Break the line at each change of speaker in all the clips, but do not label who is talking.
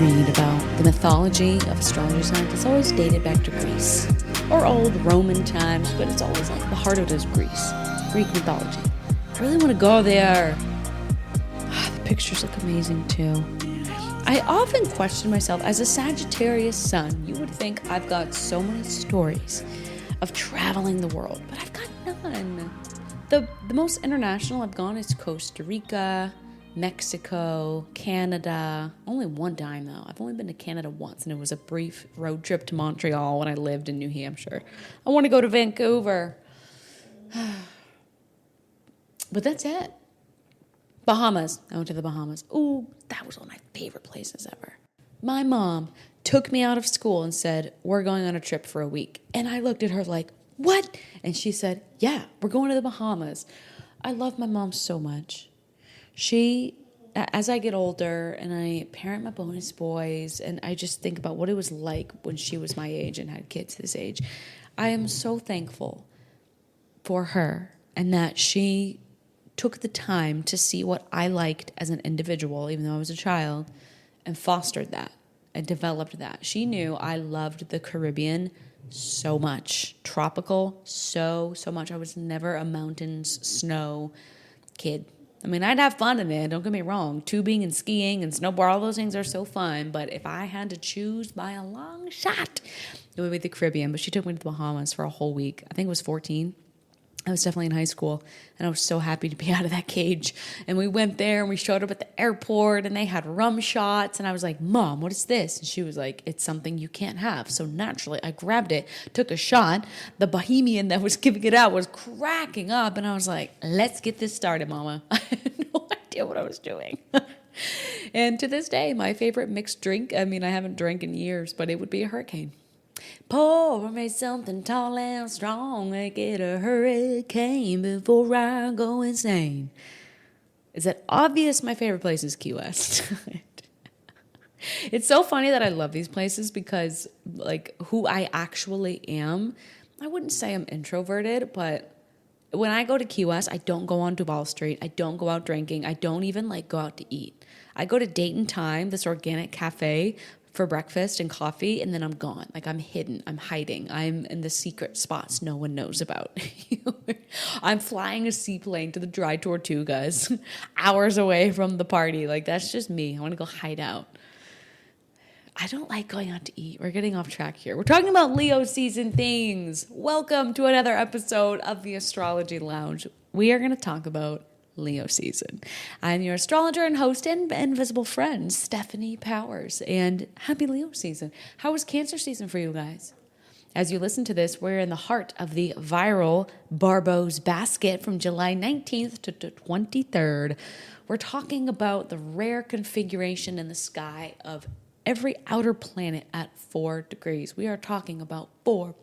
read about the mythology of astrology science, it's always dated back to Greece or old Roman times, but it's always like the heart of it is Greece, Greek mythology. I really want to go there. The pictures look amazing too. I often question myself, as a Sagittarius sun, you would think I've got so many stories of traveling the world, but I've got none. The most international I've gone is Costa Rica, Mexico, Canada. Only one time though. I've only been to Canada once, and it was a brief road trip to Montreal when I lived in New Hampshire. I want to go to Vancouver. But that's it. Bahamas. I went to the Bahamas. Ooh, that was one of my favorite places ever. My mom took me out of school and said, we're going on a trip for a week. And I looked at her like, what? And she said, yeah, we're going to the Bahamas. I love my mom so much. She, as I get older and I parent my bonus boys, and I just think about what it was like when she was my age and had kids this age, I am so thankful for her and that she took the time to see what I liked as an individual, even though I was a child, and fostered that and developed that. She knew I loved the Caribbean so much, tropical so much. I was never a mountains, snow kid. I mean, I'd have fun in it, don't get me wrong. Tubing and skiing and snowboard, all those things are so fun, but if I had to choose by a long shot, it would be the Caribbean. But she took me to the Bahamas for a whole week. I think it was 14. I was definitely in high school, and I was so happy to be out of that cage. And we went there, and we showed up at the airport, and they had rum shots. And I was like, Mom, what is this? And she was like, it's something you can't have. So naturally, I grabbed it, took a shot. The Bohemian that was giving it out was cracking up. And I was like, let's get this started, Mama. I had no idea what I was doing. And to this day, my favorite mixed drink, I mean, I haven't drank in years, but it would be a hurricane. Pour me something tall and strong, make it a hurricane before I go insane. Is it obvious my favorite place is Key West? It's so funny that I love these places because, like, who I actually am, I wouldn't say I'm introverted, but when I go to Key West, I don't go on Duval Street. I don't go out drinking. I don't even, like, go out to eat. I go to Date and Time, this organic cafe, for breakfast and coffee, and then I'm gone. Like, I'm hidden. I'm hiding. I'm in the secret spots no one knows about. I'm flying a seaplane to the Dry Tortugas hours away from the party. Like, that's just me. I want to go hide out. I don't like going out to eat. We're getting off track here. We're talking about Leo season things. Welcome to another episode of the Astrology Lounge. We are going to talk about Leo season. I'm your astrologer and host and invisible friend, Stephanie Powers, and happy Leo season. How was Cancer season for you guys? As you listen to this, we're in the heart of the viral Barbo's basket from July 19th to 23rd. We're talking about the rare configuration in the sky of every outer planet at 4 degrees. We are talking about 4.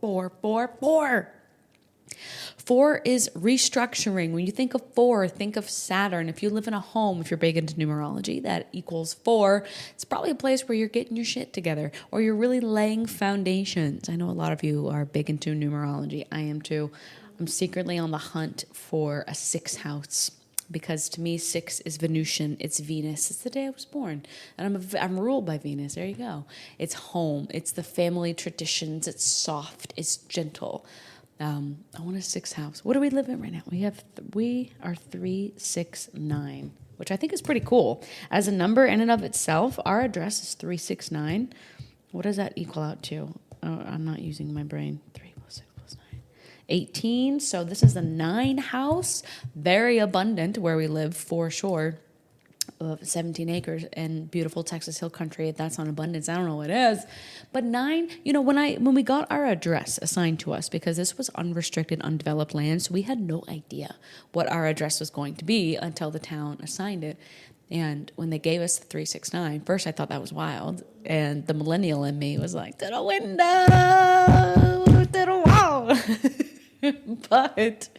4 is restructuring. When you think of 4, think of Saturn. If you live in a home, if you're big into numerology, that equals 4. It's probably a place where you're getting your shit together or you're really laying foundations. I know a lot of you are big into numerology. I am too. I'm secretly on the hunt for a 6th house because to me, 6 is Venusian. It's Venus. It's the day I was born. And I'm ruled by Venus. There you go. It's home. It's the family traditions. It's soft. It's gentle. I want a 6th house. What do we live in right now? We are 369, which I think is pretty cool. As a number in and of itself, our address is 369. What does that equal out to? Oh, I'm not using my brain. 3 plus 6 plus 9. 18. So this is the 9 house. Very abundant where we live for sure. Of 17 acres and beautiful Texas Hill Country. That's on abundance. I don't know what it is. But 9, when we got our address assigned to us, because this was unrestricted, undeveloped land, so we had no idea what our address was going to be until the town assigned it. And when they gave us the 369, first I thought that was wild. And the millennial in me was like, to the window, to the wall. But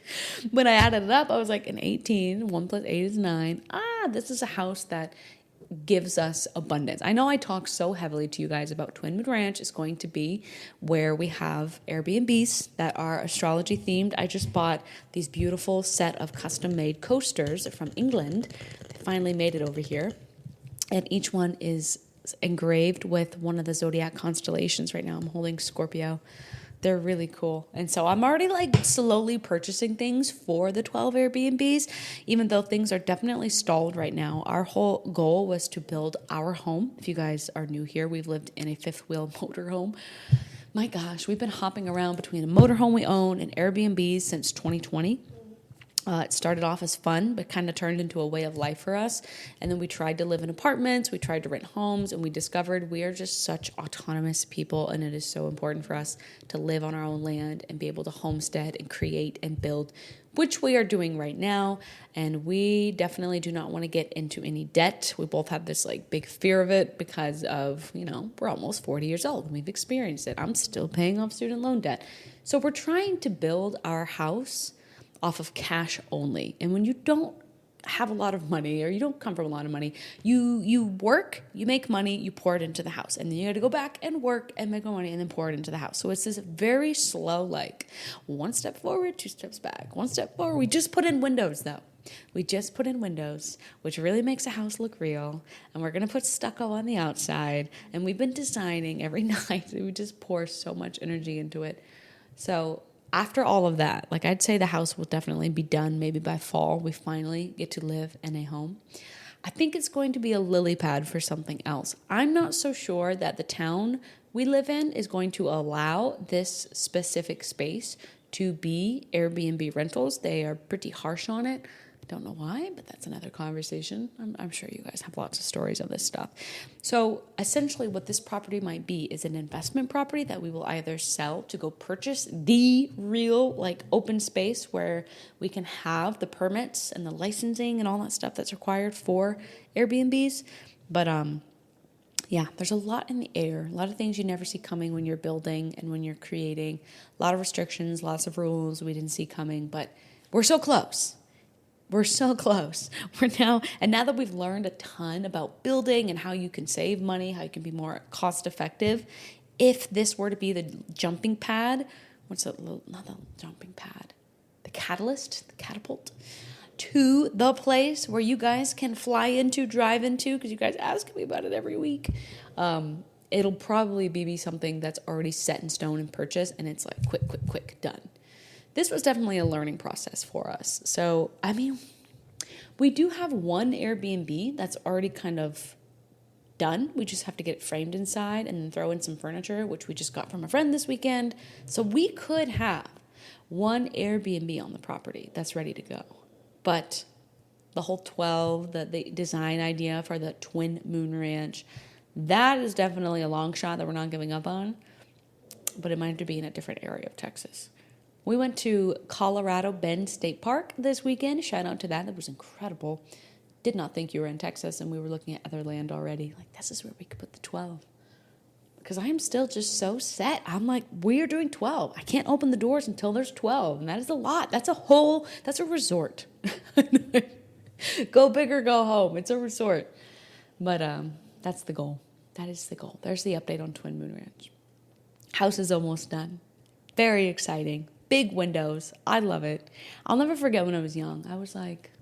when I added it up, I was like, an 18, 1 plus 8 is 9. This is a house that gives us abundance. I know I talk so heavily to you guys about Twinwood Ranch is going to be where we have Airbnbs that are astrology themed. I just bought these beautiful set of custom made coasters from England. They finally made it over here. And each one is It's engraved with one of the zodiac constellations right now. I'm holding Scorpio. They're really cool. And so I'm already like slowly purchasing things for the 12 Airbnbs, even though things are definitely stalled right now. Our whole goal was to build our home. If you guys are new here, we've lived in a fifth wheel motorhome. My gosh, we've been hopping around between a motorhome we own and Airbnbs since 2020. It started off as fun, but kind of turned into a way of life for us. And then we tried to live in apartments, we tried to rent homes, and we discovered we are just such autonomous people, and it is so important for us to live on our own land and be able to homestead and create and build, which we are doing right now. And we definitely do not want to get into any debt. We both have this like big fear of it because of, we're almost 40 years old and we've experienced it. I'm still paying off student loan debt. So we're trying to build our house off of cash only. And when you don't have a lot of money, or you don't come from a lot of money, you work, you make money, you pour it into the house. And then you got to go back and work and make more money and then pour it into the house. So it's this very slow, like one step forward, two steps back, one step forward. We just put in windows though. We just put in windows, which really makes a house look real. And we're going to put stucco on the outside. And we've been designing every night. We just pour so much energy into it. So after all of that, like I'd say the house will definitely be done maybe by fall. We finally get to live in a home. I think it's going to be a lily pad for something else. I'm not so sure that the town we live in is going to allow this specific space to be Airbnb rentals. They are pretty harsh on it. Don't know why, but that's another conversation. I'm sure you guys have lots of stories of this stuff. So essentially what this property might be is an investment property that we will either sell to go purchase the real like open space where we can have the permits and the licensing and all that stuff that's required for Airbnbs. But yeah, there's a lot in the air, a lot of things you never see coming when you're building and when you're creating, a lot of restrictions, lots of rules we didn't see coming, but we're so close. We're so close. Now that we've learned a ton about building and how you can save money, how you can be more cost effective, if this were to be the jumping pad, not the jumping pad, the catalyst, the catapult, to the place where you guys can fly into, drive into, because you guys ask me about it every week, it'll probably be something that's already set in stone and purchased, and it's like quick, done. This was definitely a learning process for us. So, I mean, we do have one Airbnb that's already kind of done. We just have to get it framed inside and then throw in some furniture, which we just got from a friend this weekend. So we could have one Airbnb on the property that's ready to go. But the whole 12, the design idea for the Twin Moon Ranch, that is definitely a long shot that we're not giving up on. But it might have to be in a different area of Texas. We went to Colorado Bend State Park this weekend. Shout out to that. That was incredible. Did not think you were in Texas, and we were looking at other land already. Like, this is where we could put the 12. Because I am still just so set. I'm like, we are doing 12. I can't open the doors until there's 12. And that is a lot. That's a resort. Go big or go home. It's a resort. But that's the goal. That is the goal. There's the update on Twin Moon Ranch. House is almost done. Very exciting. Big windows. I love it. I'll never forget when I was young. I was like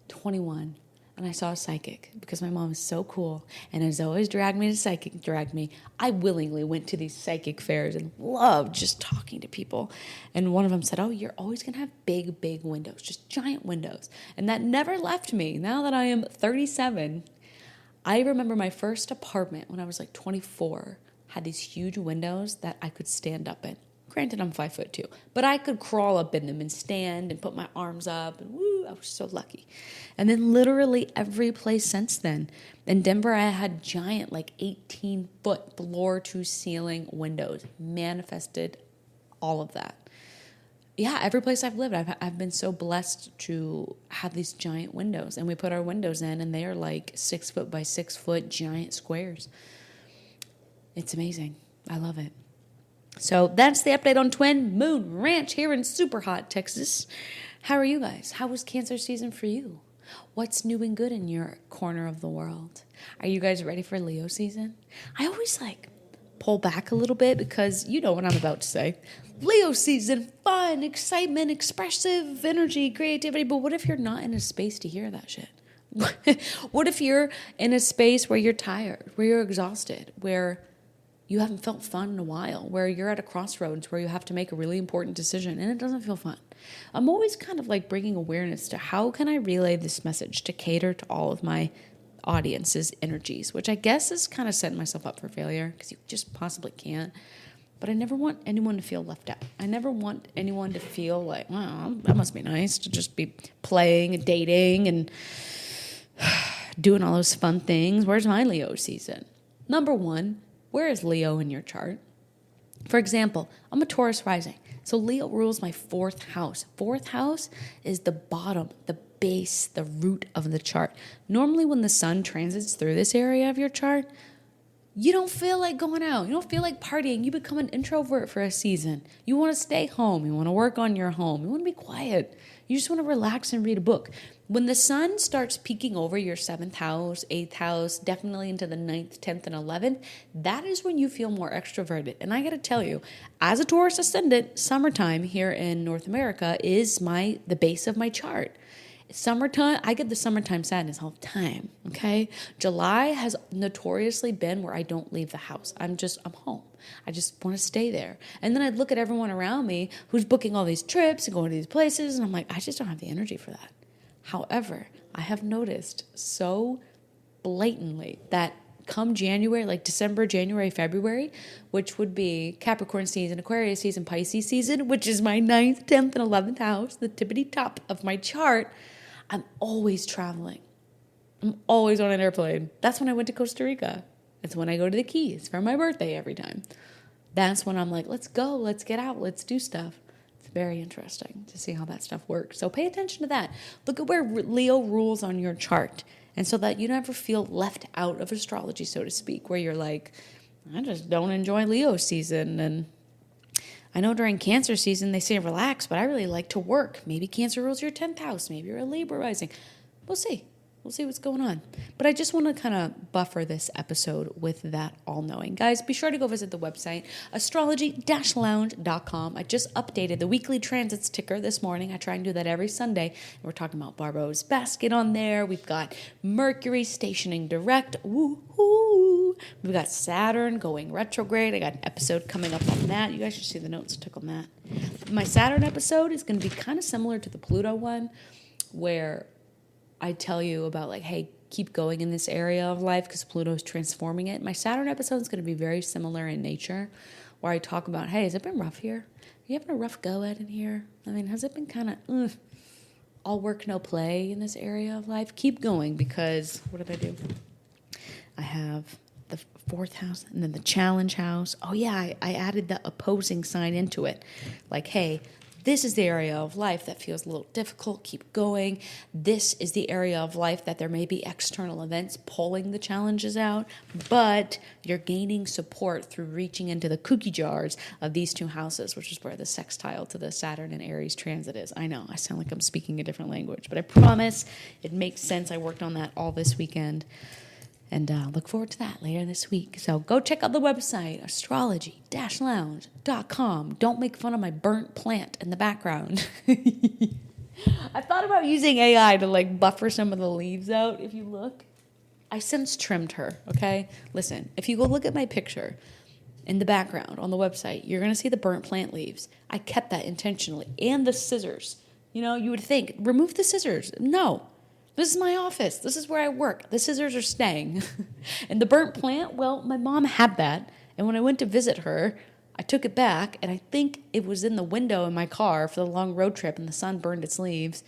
21 and I saw a psychic because my mom is so cool and has always dragged me. I willingly went to these psychic fairs and loved just talking to people. And one of them said, oh, you're always going to have big windows, just giant windows. And that never left me. Now that I am 37, I remember my first apartment when I was like 24 had these huge windows that I could stand up in. Granted, I'm 5'2", but I could crawl up in them and stand and put my arms up, and woo, I was so lucky. And then literally every place since then. In Denver, I had giant, like 18-foot floor-to-ceiling windows. Manifested all of that. Yeah, every place I've lived, I've been so blessed to have these giant windows. And we put our windows in, and they are like 6 foot by 6 foot giant squares. It's amazing. I love it. So that's the update on Twin Moon Ranch here in super hot Texas. How are you guys? How was Cancer season for you? What's new and good in your corner of the world? Are you guys ready for Leo season? I always pull back a little bit because you know what I'm about to say. Leo season, fun, excitement, expressive energy, creativity. But what if you're not in a space to hear that shit? What if you're in a space where you're tired, where you're exhausted, where you haven't felt fun in a while, where you're at a crossroads where you have to make a really important decision and it doesn't feel fun? I'm always kind of like bringing awareness to how can I relay this message to cater to all of my audience's energies, which I guess is kind of setting myself up for failure because you just possibly can't. But I never want anyone to feel left out. I never want anyone to feel like, well, that must be nice to just be playing and dating and doing all those fun things. Where's my Leo season? Number one, where is Leo in your chart? For example, I'm a Taurus rising. So Leo rules my fourth house. Fourth house is the bottom, the base, the root of the chart. Normally when the sun transits through this area of your chart, you don't feel like going out. You don't feel like partying. You become an introvert for a season. You want to stay home. You want to work on your home. You want to be quiet. You just want to relax and read a book. When the sun starts peeking over your 7th house, 8th house, definitely into the 9th, 10th, and 11th, that is when you feel more extroverted. And I got to tell you, as a Taurus ascendant, summertime here in North America is the base of my chart. Summertime, I get the summertime sadness all the time, okay? July has notoriously been where I don't leave the house. I'm home. I just want to stay there. And then I'd look at everyone around me who's booking all these trips and going to these places, and I'm like, I just don't have the energy for that. However, I have noticed so blatantly that come January, like December, January, February, which would be Capricorn season, Aquarius season, Pisces season, which is my 9th, 10th, and 11th house, the tippity top of my chart, I'm always traveling. I'm always on an airplane. That's when I went to Costa Rica. It's when I go to the Keys for my birthday every time. That's when I'm like, let's go, let's get out, let's do stuff. It's very interesting to see how that stuff works. So pay attention to that. Look at where Leo rules on your chart. And so that you never feel left out of astrology, so to speak, where you're like, I just don't enjoy Leo season. And I know during Cancer season, they say relax, but I really like to work. Maybe Cancer rules your 10th house. Maybe you're a Libra rising. We'll see. We'll see what's going on. But I just want to kind of buffer this episode with that all-knowing. Guys, be sure to go visit the website, astrology-lounge.com. I just updated the weekly transits ticker this morning. I try and do that every Sunday. And we're talking about Barbeau's basket on there. We've got Mercury stationing direct. Woo-hoo. We've got Saturn going retrograde. I got an episode coming up on that. You guys should see the notes I took on that. My Saturn episode is going to be kind of similar to the Pluto one, where I tell you about like, hey, keep going in this area of life because Pluto's transforming it. My Saturn episode is going to be very similar in nature, where I talk about, hey, has it been rough here? Are you having a rough go at it here? I mean, has it been kind of all work, no play in this area of life? Keep going, because what did I do? I have the 4th house and then the challenge house. Oh yeah, I added the opposing sign into it. Like, hey, this is the area of life that feels a little difficult. Keep going. This is the area of life that there may be external events pulling the challenges out, but you're gaining support through reaching into the cookie jars of these two houses, which is where the sextile to the Saturn and Aries transit is. I know, I sound like I'm speaking a different language, but I promise it makes sense. I worked on that all this weekend. And look forward to that later this week. So go check out the website, astrology-lounge.com. Don't make fun of my burnt plant in the background. I thought about using AI to like buffer some of the leaves out. If you look, I since trimmed her, okay? Listen, if you go look at my picture in the background on the website, you're going to see the burnt plant leaves. I kept that intentionally. And the scissors. You know, you would think, remove the scissors. No. This is my office. This is where I work. The scissors are staying. And the burnt plant, well, my mom had that. And when I went to visit her, I took it back, and I think it was in the window in my car for the long road trip, and the sun burned its leaves.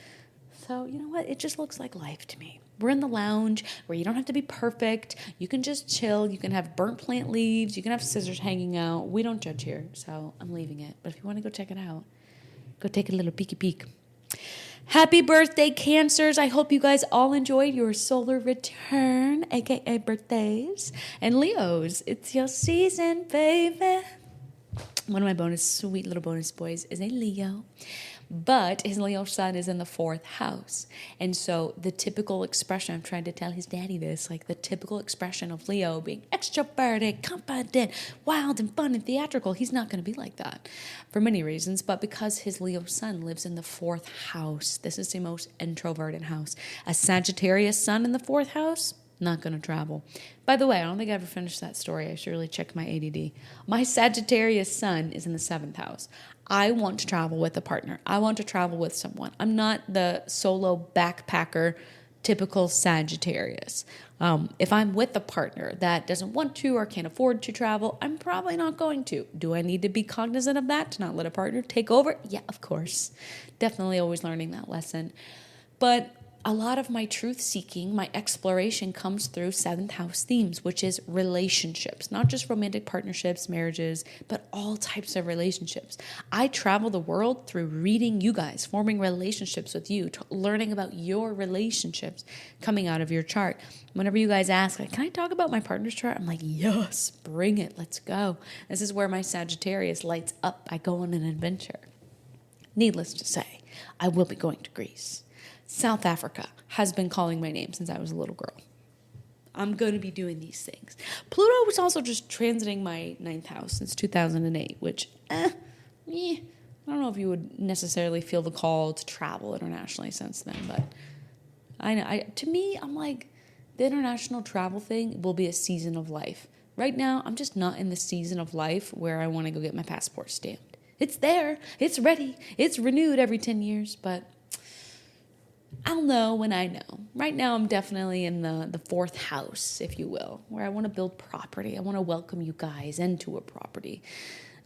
So, you know what? It just looks like life to me. We're in the lounge where you don't have to be perfect. You can just chill. You can have burnt plant leaves. You can have scissors hanging out. We don't judge here, so I'm leaving it. But if you want to go check it out, go take a little peeky peek. Happy birthday, Cancers. I hope you guys all enjoyed your solar return, aka birthdays. And Leos, it's your season, baby. One of my sweet little bonus boys is a Leo, but his Leo sun is in the 4th house. And so the typical expression, I'm trying to tell his daddy this, like the typical expression of Leo being extroverted, confident, wild and fun and theatrical, he's not going to be like that for many reasons. But because his Leo sun lives in the 4th house, this is the most introverted house. A Sagittarius sun in the 4th house, not going to travel. By the way, I don't think I ever finished that story. I should really check my ADD. My Sagittarius sun is in the 7th house. I want to travel with a partner. I want to travel with someone. I'm not the solo backpacker, typical Sagittarius. If I'm with a partner that doesn't want to or can't afford to travel, I'm probably not going to. Do I need to be cognizant of that to not let a partner take over? Yeah, of course. Definitely always learning that lesson. But a lot of my truth seeking, my exploration comes through 7th house themes, which is relationships, not just romantic partnerships, marriages, but all types of relationships. I travel the world through reading you guys, forming relationships with you, learning about your relationships coming out of your chart. Whenever you guys ask, like, can I talk about my partner's chart? I'm like, yes, bring it. Let's go. This is where my Sagittarius lights up. I go on an adventure. Needless to say, I will be going to Greece. South Africa has been calling my name since I was a little girl. I'm going to be doing these things. Pluto was also just transiting my 9th house since 2008, which, I don't know if you would necessarily feel the call to travel internationally since then, but to me, I'm like, the international travel thing will be a season of life. Right now, I'm just not in the season of life where I want to go get my passport stamped. It's there. It's ready. It's renewed every 10 years, but I'll know when I know. Right now, I'm definitely in the 4th house, if you will, where I want to build property. I want to welcome you guys into a property.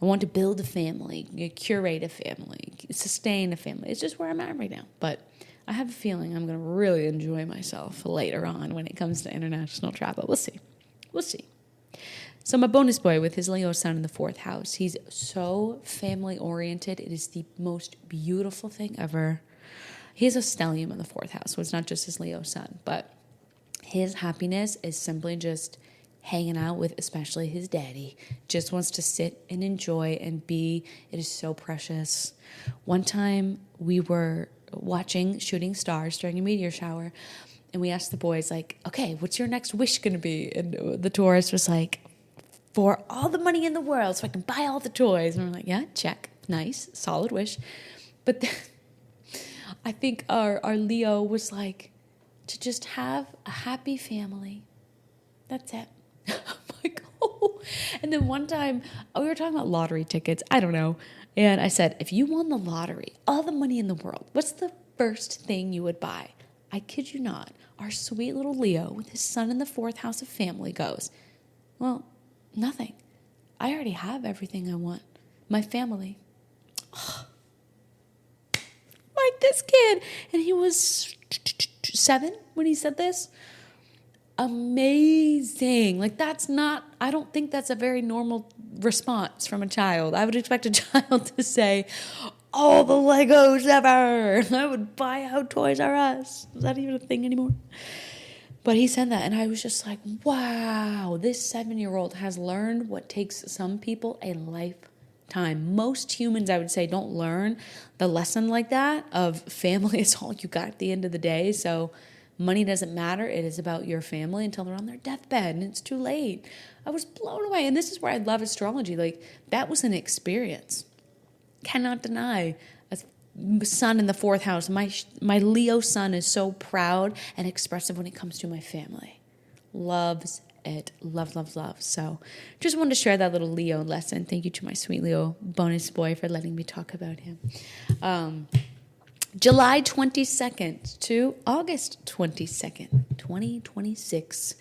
I want to build a family, curate a family, sustain a family. It's just where I'm at right now. But I have a feeling I'm going to really enjoy myself later on when it comes to international travel. We'll see. We'll see. So my bonus boy with his Leo sun in the 4th house, he's so family-oriented. It is the most beautiful thing ever. He has a stellium in the 4th house, so it's not just his Leo sun, but his happiness is simply just hanging out with especially his daddy. Just wants to sit and enjoy and be. It is so precious. One time we were watching Shooting Stars during a meteor shower, and we asked the boys, like, okay, what's your next wish going to be? And the Taurus was like, for all the money in the world so I can buy all the toys. And we're like, yeah, check. Nice, solid wish. But then I think our Leo was like, to just have a happy family. That's it. I'm like, oh. And then one time, we were talking about lottery tickets. I don't know. And I said, if you won the lottery, all the money in the world, what's the first thing you would buy? I kid you not. Our sweet little Leo with his sun in the 4th house of family goes, well, nothing. I already have everything I want. My family. Like this kid. And he was 7 when he said this. Amazing. Like I don't think that's a very normal response from a child. I would expect a child to say, all the Legos ever. I would buy out Toys R Us. Is that even a thing anymore? But he said that, and I was just like, wow, this 7-year-old has learned what takes some people a lifetime. Most humans, I would say, don't learn the lesson like that of family is all you got at the end of the day. So money doesn't matter. It is about your family until they're on their deathbed, and it's too late. I was blown away, and this is where I love astrology. Like, that was an experience. Cannot deny. A sun in the 4th house. My Leo sun is so proud and expressive when it comes to my family. Loves it. Love, love, love. So just wanted to share that little Leo lesson. Thank you to my sweet Leo bonus boy for letting me talk about him. July 22nd to August 22nd, 2026,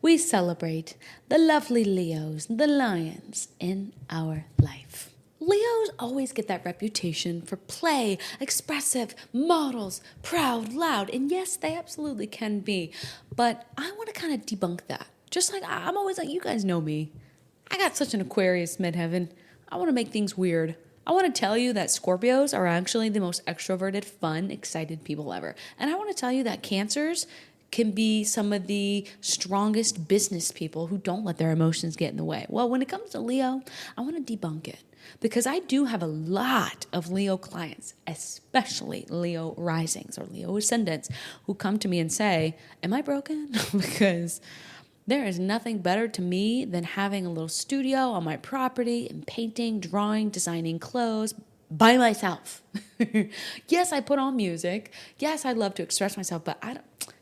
we celebrate the lovely Leos, the lions in our life. Leos always get that reputation for play, expressive, models, proud, loud, and yes, they absolutely can be, but I want to kind of debunk that. Just like I'm always like, you guys know me. I got such an Aquarius midheaven. I want to make things weird. I want to tell you that Scorpios are actually the most extroverted, fun, excited people ever. And I want to tell you that Cancers can be some of the strongest business people who don't let their emotions get in the way. Well, when it comes to Leo, I want to debunk it because I do have a lot of Leo clients, especially Leo risings or Leo ascendants, who come to me and say, am I broken? Because there is nothing better to me than having a little studio on my property and painting, drawing, designing clothes by myself. Yes, I put on music. Yes, I love to express myself, but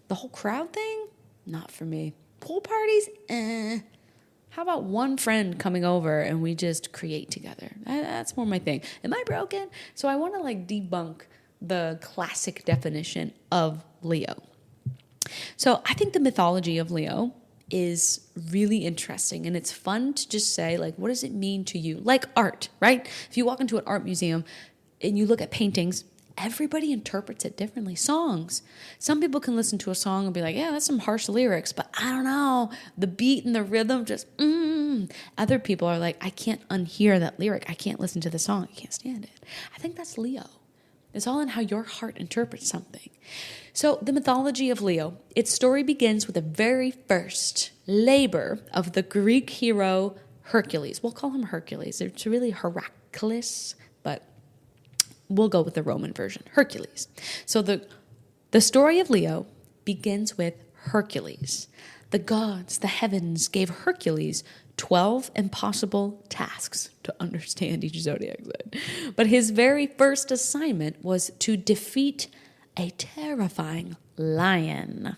the whole crowd thing, not for me. Pool parties, How about one friend coming over and we just create together? That's more my thing. Am I broken? So I want to debunk the classic definition of Leo. So I think the mythology of Leo is really interesting, and it's fun to just say, what does it mean to you? Like art, right? If you walk into an art museum and you look at paintings, everybody interprets it differently. Songs. Some people can listen to a song and be like, yeah, that's some harsh lyrics, but I don't know. The beat and the rhythm just, Other people are like, I can't unhear that lyric. I can't listen to the song. I can't stand it. I think that's Leo. It's all in how your heart interprets something. So the mythology of Leo, its story begins with the very first labor of the Greek hero Hercules. We'll call him Hercules. It's really Heracles, but we'll go with the Roman version, Hercules. So the story of Leo begins with Hercules. The gods, the heavens, gave Hercules 12 impossible tasks to understand each zodiac sign. But his very first assignment was to defeat a terrifying lion.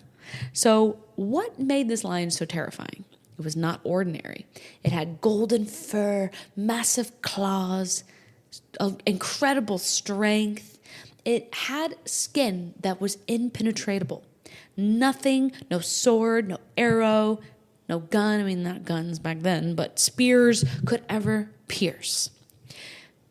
So what made this lion so terrifying? It was not ordinary. It had golden fur, massive claws, incredible strength. It had skin that was impenetrable. Nothing, no sword, no arrow, no gun. I mean, not guns back then, but spears could ever pierce.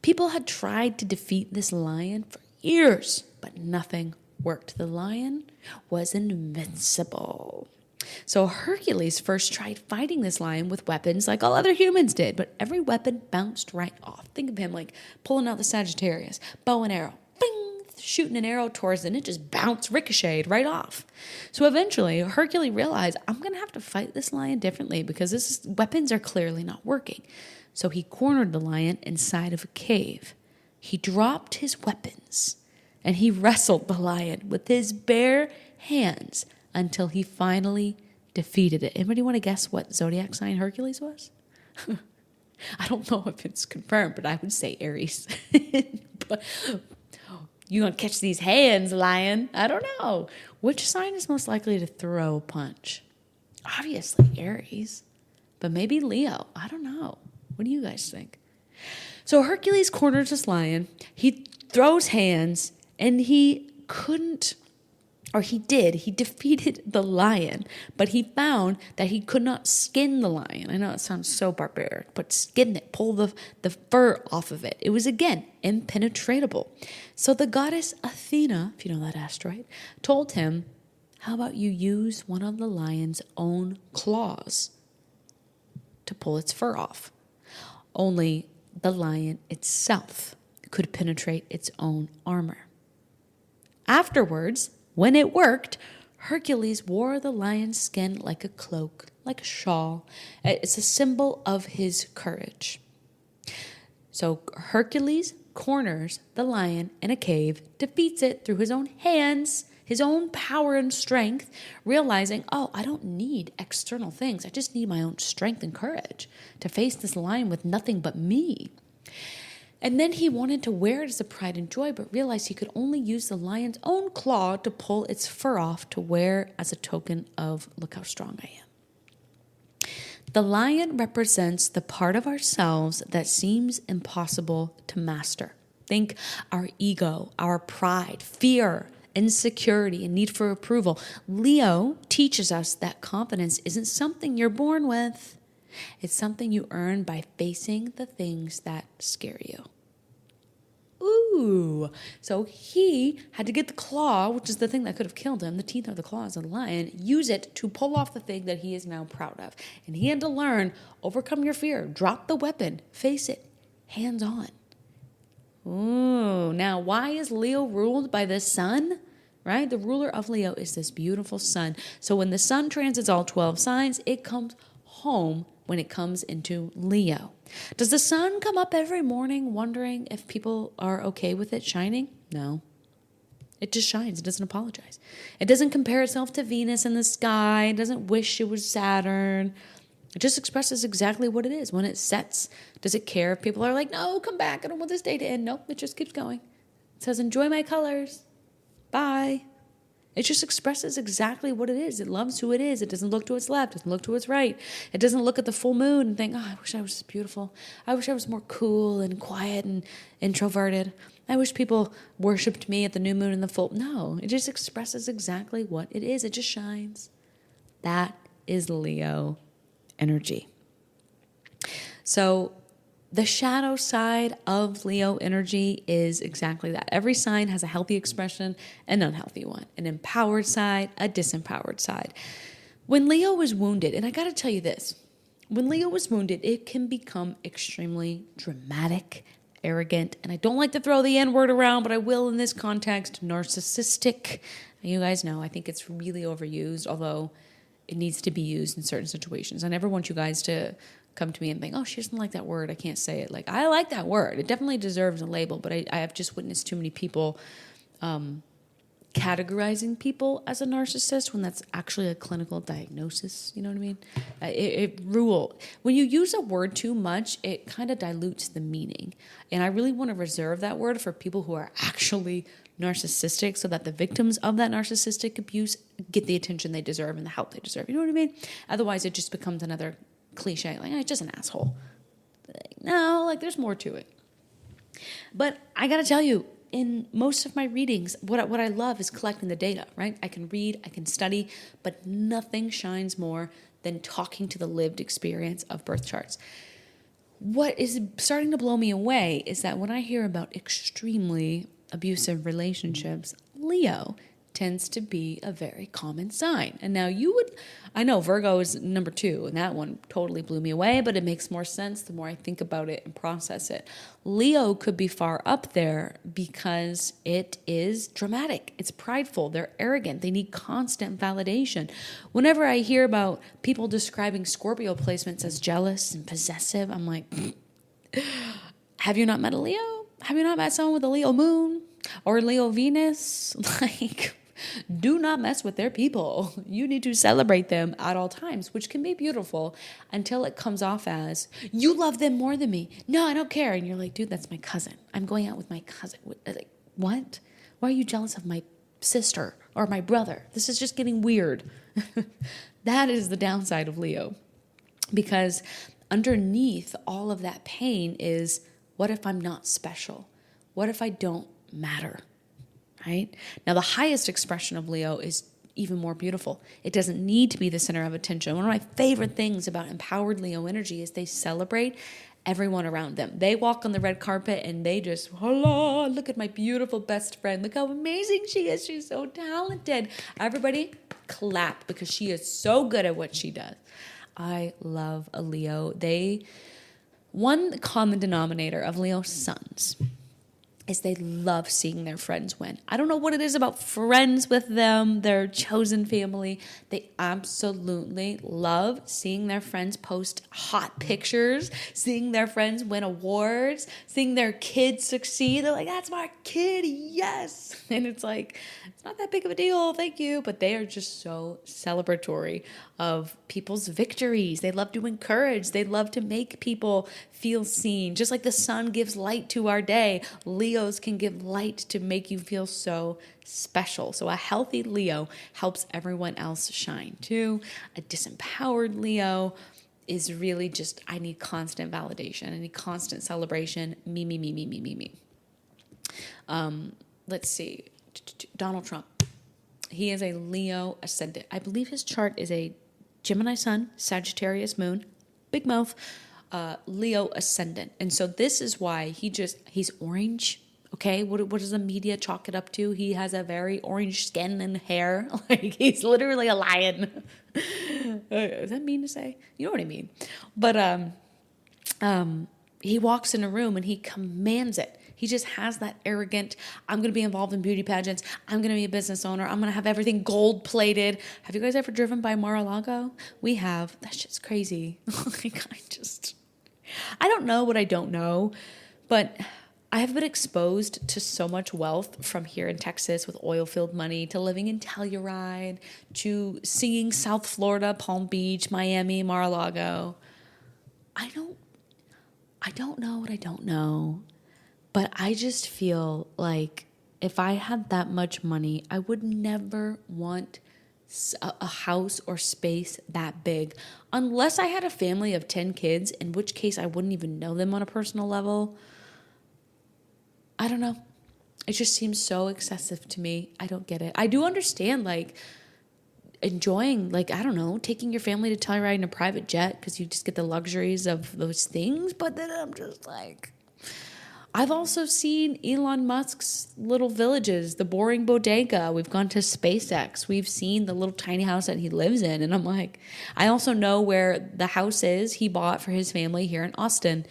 People had tried to defeat this lion for years, but nothing worked. The lion was invincible. So Hercules first tried fighting this lion with weapons like all other humans did, but every weapon bounced right off. Think of him like pulling out the Sagittarius, bow and arrow, bing, shooting an arrow towards it, and it just bounced, ricocheted right off. So eventually Hercules realized, I'm going to have to fight this lion differently because weapons are clearly not working. So he cornered the lion inside of a cave. He dropped his weapons and he wrestled the lion with his bare hands until he finally defeated it. Anybody want to guess what zodiac sign Hercules was? I don't know if it's confirmed, but I would say Aries. But you gonna catch these hands, lion? I don't know. Which sign is most likely to throw a punch? Obviously Aries, but maybe Leo. I don't know. What do you guys think? So Hercules corners this lion. He throws hands, and he defeated the lion, but he found that he could not skin the lion. I know it sounds so barbaric, but skin it, pull the fur off of it. It was, again, impenetrable. So the goddess Athena, if you know that asteroid, told him, how about you use one of the lion's own claws to pull its fur off? Only the lion itself could penetrate its own armor. Afterwards, when it worked, Hercules wore the lion's skin like a cloak, like a shawl. It's a symbol of his courage. So Hercules corners the lion in a cave, defeats it through his own hands, his own power and strength, realizing, I don't need external things. I just need my own strength and courage to face this lion with nothing but me. And then he wanted to wear it as a pride and joy, but realized he could only use the lion's own claw to pull its fur off to wear as a token of, look how strong I am. The lion represents the part of ourselves that seems impossible to master. Think our ego, our pride, fear, insecurity, and need for approval. Leo teaches us that confidence isn't something you're born with. It's something you earn by facing the things that scare you. Ooh. So he had to get the claw, which is the thing that could have killed him, the teeth or the claws of the lion, use it to pull off the thing that he is now proud of. And he had to learn, overcome your fear, drop the weapon, face it, hands on. Ooh. Now, why is Leo ruled by the sun? right? The ruler of Leo is this beautiful sun. So when the sun transits all 12 signs, it comes home when it comes into Leo. Does the sun come up every morning wondering if people are okay with it shining? No. It just shines. It doesn't apologize. It doesn't compare itself to Venus in the sky. It doesn't wish it was Saturn. It just expresses exactly what it is. When it sets, does it care if people are like, no, come back. I don't want this day to end. Nope, it just keeps going. It says, enjoy my colors. Bye. It just expresses exactly what it is. It loves who it is. It doesn't look to its left. It doesn't look to its right. It doesn't look at the full moon and think, oh, I wish I was beautiful. I wish I was more cool and quiet and introverted. I wish people worshipped me at the new moon and the full. No, it just expresses exactly what it is. It just shines. That is Leo energy. So the shadow side of Leo energy is exactly that. Every sign has a healthy expression, an unhealthy one, an empowered side, a disempowered side. When Leo is wounded, and I got to tell you this, when Leo is wounded, it can become extremely dramatic, arrogant, and I don't like to throw the N word around, but I will in this context, narcissistic. You guys know, I think it's really overused, although it needs to be used in certain situations. I never want you guys to come to me and think, oh, she doesn't like that word. I can't say it. Like, I like that word. It definitely deserves a label, but I have just witnessed too many people categorizing people as a narcissist when that's actually a clinical diagnosis. You know what I mean? When you use a word too much, it kind of dilutes the meaning. And I really want to reserve that word for people who are actually narcissistic so that the victims of that narcissistic abuse get the attention they deserve and the help they deserve. You know what I mean? Otherwise, it just becomes another cliche, like, it's just an asshole. No, like, there's more to it. But I gotta tell you, in most of my readings, what I love is collecting the data, right? I can read, I can study, but nothing shines more than talking to the lived experience of birth charts. What is starting to blow me away is that when I hear about extremely abusive relationships, Leo tends to be a very common sign. And now I know Virgo is number 2, and that one totally blew me away, but it makes more sense the more I think about it and process it. Leo could be far up there because it is dramatic. It's prideful. They're arrogant. They need constant validation. Whenever I hear about people describing Scorpio placements as jealous and possessive, I'm like, have you not met a Leo? Have you not met someone with a Leo moon or Leo Venus? Like, do not mess with their people. You need to celebrate them at all times, which can be beautiful until it comes off as, you love them more than me. No, I don't care. And you're like, dude, that's my cousin. I'm going out with my cousin. Like, what? Why are you jealous of my sister or my brother? This is just getting weird. That is the downside of Leo. Because underneath all of that pain is, what if I'm not special? What if I don't matter? Right? Now, the highest expression of Leo is even more beautiful. It doesn't need to be the center of attention. One of my favorite things about empowered Leo energy is they celebrate everyone around them. They walk on the red carpet and they just, hello, look at my beautiful best friend. Look how amazing she is. She's so talented. Everybody clap because she is so good at what she does. I love a Leo. One common denominator of Leo sons is they love seeing their friends win. I don't know what it is about friends with them, their chosen family. They absolutely love seeing their friends post hot pictures, seeing their friends win awards, seeing their kids succeed. They're like, that's my kid, yes. And it's like, it's not that big of a deal, thank you. But they are just so celebratory of people's victories. They love to encourage. They love to make people feel seen. Just like the sun gives light to our day, Leos can give light to make you feel so special. So a healthy Leo helps everyone else shine too. A disempowered Leo is really just, I need constant validation. I need constant celebration. Me, me, me, me, me, me, me. Let's see. Donald Trump. He is a Leo ascendant. I believe his chart is a Gemini sun, Sagittarius moon, big mouth, Leo ascendant. And so this is why he's orange. Okay, what does the media chalk it up to? He has a very orange skin and hair. Like, he's literally a lion. Is that mean to say? You know what I mean. But he walks in a room and he commands it. He just has that arrogant, I'm going to be involved in beauty pageants. I'm going to be a business owner. I'm going to have everything gold plated. Have you guys ever driven by Mar-a-Lago? We have. That shit's crazy. Like, I don't know what I don't know, but I have been exposed to so much wealth from here in Texas with oil-filled money to living in Telluride to seeing South Florida, Palm Beach, Miami, Mar-a-Lago. I don't know what I don't know, but I just feel like if I had that much money, I would never want a house or space that big unless I had a family of 10 kids, in which case I wouldn't even know them on a personal level. I don't know. It just seems so excessive to me. I don't get it. I do understand, like, enjoying, like, I don't know, taking your family to Telluride in a private jet because you just get the luxuries of those things. But then I'm just like, I've also seen Elon Musk's little villages, the boring bodega. We've gone to SpaceX. We've seen the little tiny house that he lives in. And I'm like, I also know where the house is he bought for his family here in Austin.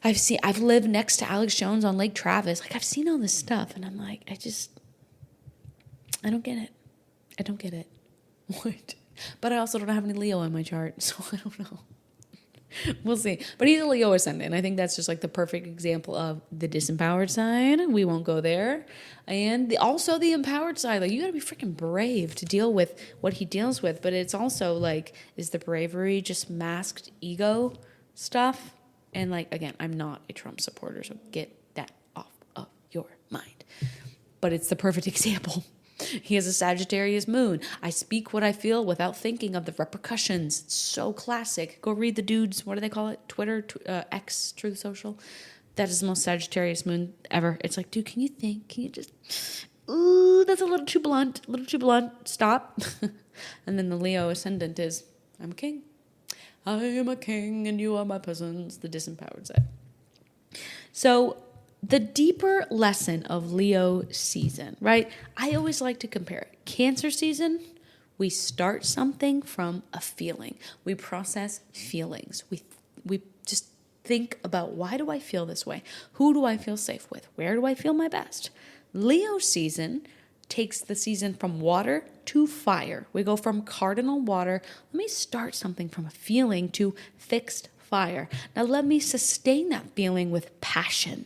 I've lived next to Alex Jones on Lake Travis. Like, I've seen all this stuff, and I'm like, I don't get it. I don't get it. What? But I also don't have any Leo in my chart, so I don't know. We'll see. But he's a Leo ascendant, and I think that's just like the perfect example of the disempowered side. We won't go there. And also the empowered side. Like, you got to be freaking brave to deal with what he deals with. But it's also like, is the bravery just masked ego stuff? And like, again, I'm not a Trump supporter, so get that off of your mind. But it's the perfect example. He has a Sagittarius moon. I speak what I feel without thinking of the repercussions. It's so classic. Go read the dudes, what do they call it? Twitter, X, Truth Social. That is the most Sagittarius moon ever. It's like, dude, can you think? Can you just, ooh, that's a little too blunt. Stop. And then the Leo ascendant is, I'm a king. I am a king and you are my peasants, the disempowered side. So the deeper lesson of Leo season, right? I always like to compare it. Cancer season, we start something from a feeling. We process feelings. We just think about, why do I feel this way? Who do I feel safe with? Where do I feel my best? Leo season takes the season from water to fire. We go from cardinal water. Let me start something from a feeling to fixed fire. Now let me sustain that feeling with passion,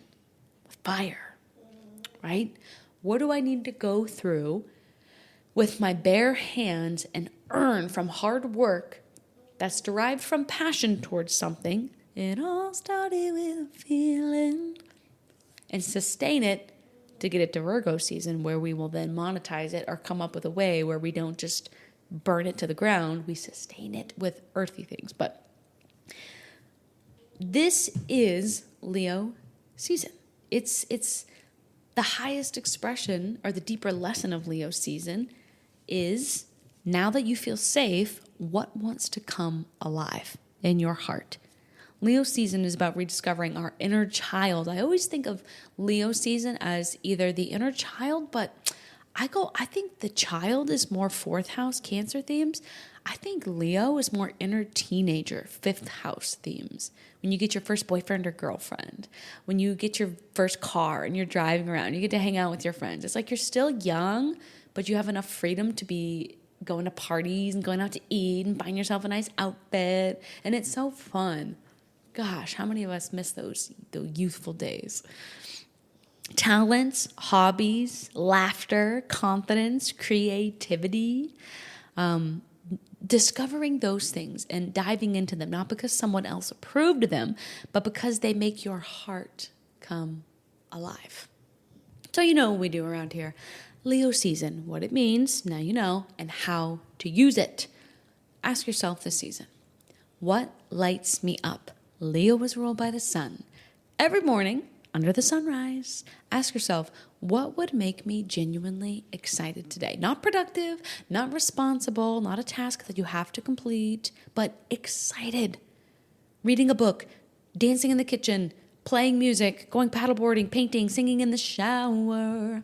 with fire, right? What do I need to go through with my bare hands and earn from hard work that's derived from passion towards something? It all started with a feeling. And sustain it to get it to Virgo season, where we will then monetize it or come up with a way where we don't just burn it to the ground, we sustain it with earthy things. But this is Leo season. It's the highest expression, or the deeper lesson of Leo season is, now that you feel safe, what wants to come alive in your heart? Leo season is about rediscovering our inner child. I always think of Leo season as either the inner child, but I think the child is more fourth house Cancer themes. I think Leo is more inner teenager, fifth house themes. When you get your first boyfriend or girlfriend, when you get your first car and you're driving around, you get to hang out with your friends. It's like you're still young, but you have enough freedom to be going to parties and going out to eat and buying yourself a nice outfit. And it's so fun. Gosh, how many of us miss those youthful days? Talents, hobbies, laughter, confidence, creativity, discovering those things and diving into them, not because someone else approved of them, but because they make your heart come alive. So you know what we do around here. Leo season, what it means, now you know, and how to use it. Ask yourself this season, what lights me up? Leo is ruled by the sun. Every morning, under the sunrise, ask yourself, what would make me genuinely excited today? Not productive, not responsible, not a task that you have to complete, but excited. Reading a book, dancing in the kitchen, playing music, going paddleboarding, painting, singing in the shower.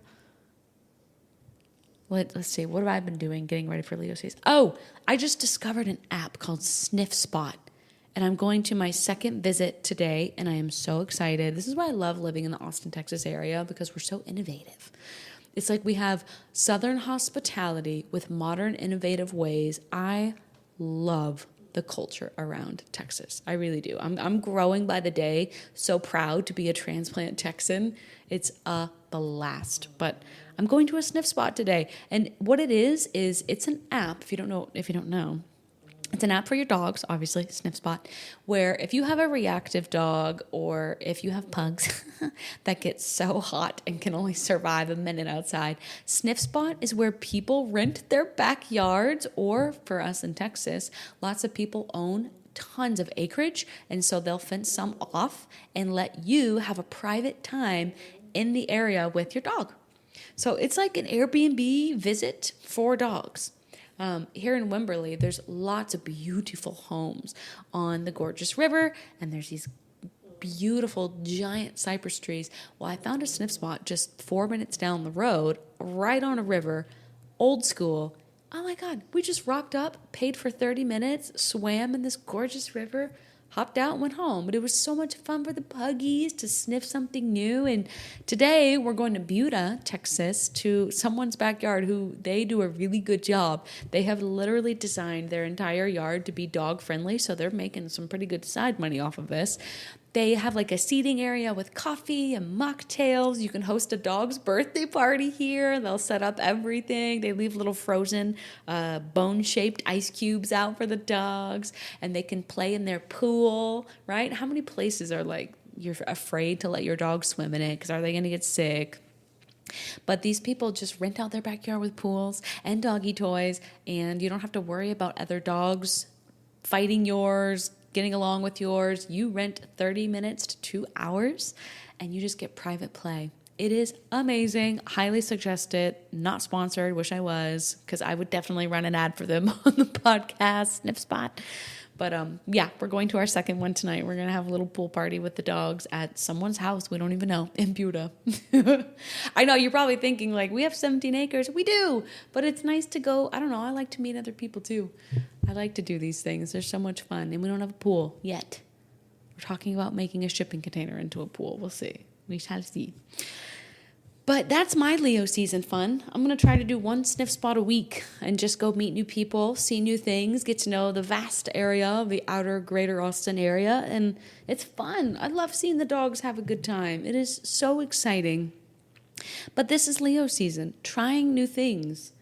Let's see, what have I been doing getting ready for Leo season? Oh, I just discovered an app called Sniff Spot. And I'm going to my second visit today, and I am so excited. This is why I love living in the Austin, Texas area, because we're so innovative. It's like we have Southern hospitality with modern, innovative ways. I love the culture around Texas. I really do. I'm growing by the day. So proud to be a transplant Texan. It's a blast. But I'm going to a sniff spot today. And what it is it's an app, if you don't know, it's an app for your dogs, obviously, Sniff Spot, where if you have a reactive dog or if you have pugs that get so hot and can only survive a minute outside, Sniff Spot is where people rent their backyards, or for us in Texas, lots of people own tons of acreage, and so they'll fence some off and let you have a private time in the area with your dog. So it's like an Airbnb visit for dogs. Here in Wimberley, there's lots of beautiful homes on the gorgeous river, and there's these beautiful giant cypress trees. Well, I found a sniff spot just 4 minutes down the road, right on a river, old school. Oh my God, we just rocked up, paid for 30 minutes, swam in this gorgeous river, hopped out and went home. But it was so much fun for the puggies to sniff something new. And today we're going to Buda, Texas, to someone's backyard who they do a really good job. They have literally designed their entire yard to be dog friendly, so they're making some pretty good side money off of this. They have like a seating area with coffee and mocktails. You can host a dog's birthday party here. They'll set up everything. They leave little frozen bone-shaped ice cubes out for the dogs, and they can play in their pool, right? How many places are like you're afraid to let your dog swim in it because are they going to get sick? But these people just rent out their backyard with pools and doggy toys, and you don't have to worry about other dogs fighting yours, getting along with yours. You rent 30 minutes to 2 hours and you just get private play. It is amazing. Highly suggest it. Not sponsored. Wish I was, because I would definitely run an ad for them on the podcast, Sniff Spot. But yeah, we're going to our second one tonight. We're going to have a little pool party with the dogs at someone's house we don't even know in Buda. I know you're probably thinking like, we have 17 acres. We do, but it's nice to go. I don't know. I like to meet other people too. I like to do these things. They're so much fun. And we don't have a pool yet. We're talking about making a shipping container into a pool. We'll see. We shall see. But that's my Leo season fun. I'm going to try to do one sniff spot a week and just go meet new people, see new things, get to know the vast area of the outer greater Austin area. And it's fun. I love seeing the dogs have a good time. It is so exciting. But this is Leo season, trying new things,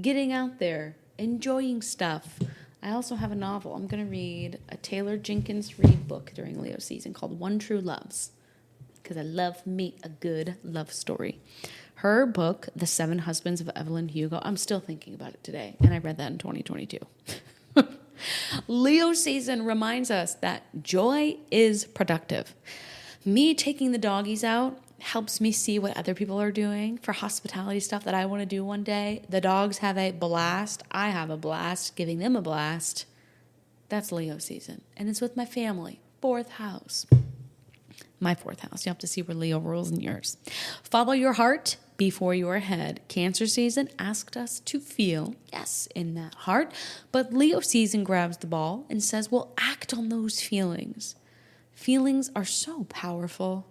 getting out there, enjoying stuff. I also have a novel. I'm going to read a Taylor Jenkins Reid book during Leo season called One True Loves, because I love me a good love story. Her book, The 7 Husbands of Evelyn Hugo, I'm still thinking about it today, and I read that in 2022. Leo season reminds us that joy is productive. Me taking the doggies out helps me see what other people are doing for hospitality stuff that I want to do one day. The dogs have a blast. I have a blast giving them a blast. That's Leo season, and it's with my family. 4th house. My 4th house. You have to see where Leo rules in yours. Follow your heart before your head. Cancer season asked us to feel, yes, in that heart. But Leo season grabs the ball and says, well, act on those feelings. Feelings are so powerful.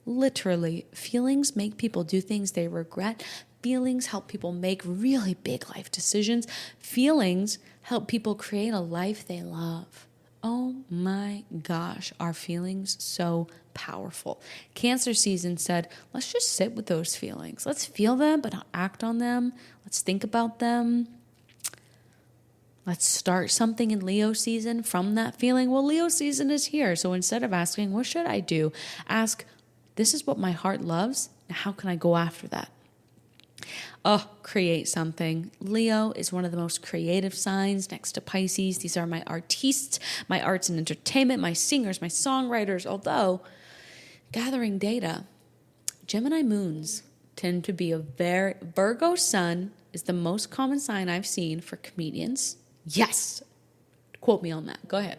Literally, feelings make people do things they regret. Feelings help people make really big life decisions. Feelings help people create a life they love. Oh my gosh, are feelings so powerful. Cancer season said, let's just sit with those feelings. Let's feel them, but not act on them. Let's think about them. Let's start something in Leo season from that feeling. Well, Leo season is here. So instead of asking, what should I do? Ask, this is what my heart loves. Now, how can I go after that? Oh, create something. Leo is one of the most creative signs next to Pisces. These are my artistes, my arts and entertainment, my singers, my songwriters. Although, gathering data, Gemini moons tend to be Virgo sun is the most common sign I've seen for comedians. Yes, quote me on that. Go ahead.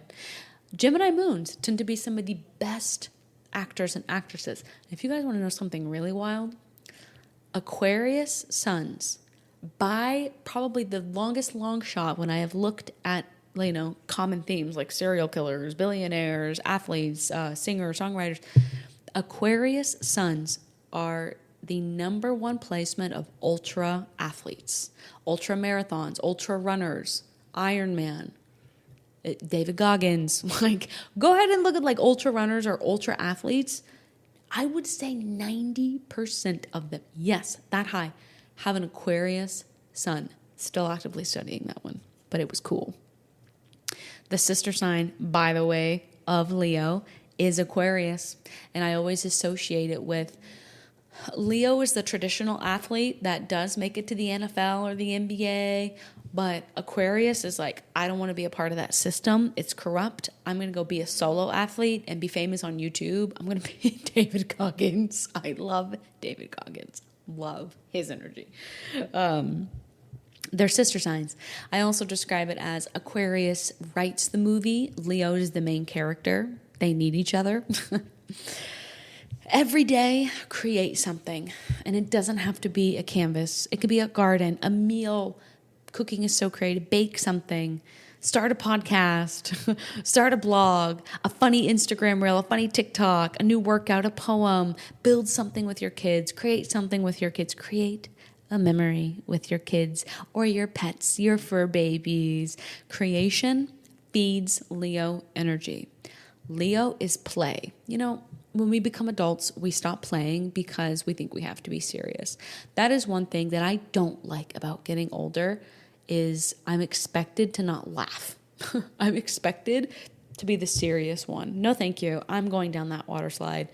Gemini moons tend to be some of the best actors and actresses. If you guys want to know something really wild, Aquarius suns, by probably the longest long shot when I have looked at common themes like serial killers, billionaires, athletes, singers, songwriters. Aquarius suns are the number one placement of ultra athletes, ultra marathons, ultra runners, Ironman, David Goggins. Like, go ahead and look at like ultra runners or ultra athletes. I would say 90% of them, yes, that high, have an Aquarius sun. Still actively studying that one, but it was cool. The sister sign, by the way, of Leo is Aquarius. And I always associate it with Leo is the traditional athlete that does make it to the NFL or the NBA. But Aquarius is like, I don't want to be a part of that system. It's corrupt. I'm going to go be a solo athlete and be famous on YouTube. I'm going to be David Goggins. I love David Goggins. Love his energy. They're sister signs. I also describe it as Aquarius writes the movie. Leo is the main character. They need each other. Every day, create something. And it doesn't have to be a canvas. It could be a garden, a meal. Cooking is so creative. Bake something. Start a podcast. Start a blog. A funny Instagram reel. A funny TikTok. A new workout. A poem. Build something with your kids. Create something with your kids. Create a memory with your kids or your pets, your fur babies. Creation feeds Leo energy. Leo is play. When we become adults, we stop playing because we think we have to be serious. That is one thing that I don't like about getting older is I'm expected to not laugh. I'm expected to be the serious one. No, thank you. I'm going down that water slide.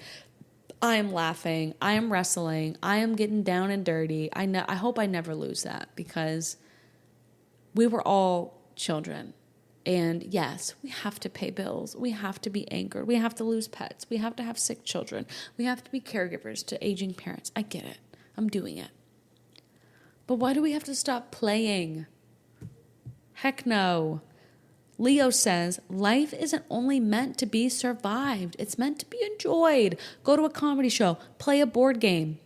I am laughing. I am wrestling. I am getting down and dirty. I hope I never lose that because we were all children. And yes, we have to pay bills. We have to be anchored. We have to lose pets. We have to have sick children. We have to be caregivers to aging parents. I get it. I'm doing it. But why do we have to stop playing? Heck no. Leo says life isn't only meant to be survived. It's meant to be enjoyed. Go to a comedy show. Play a board game.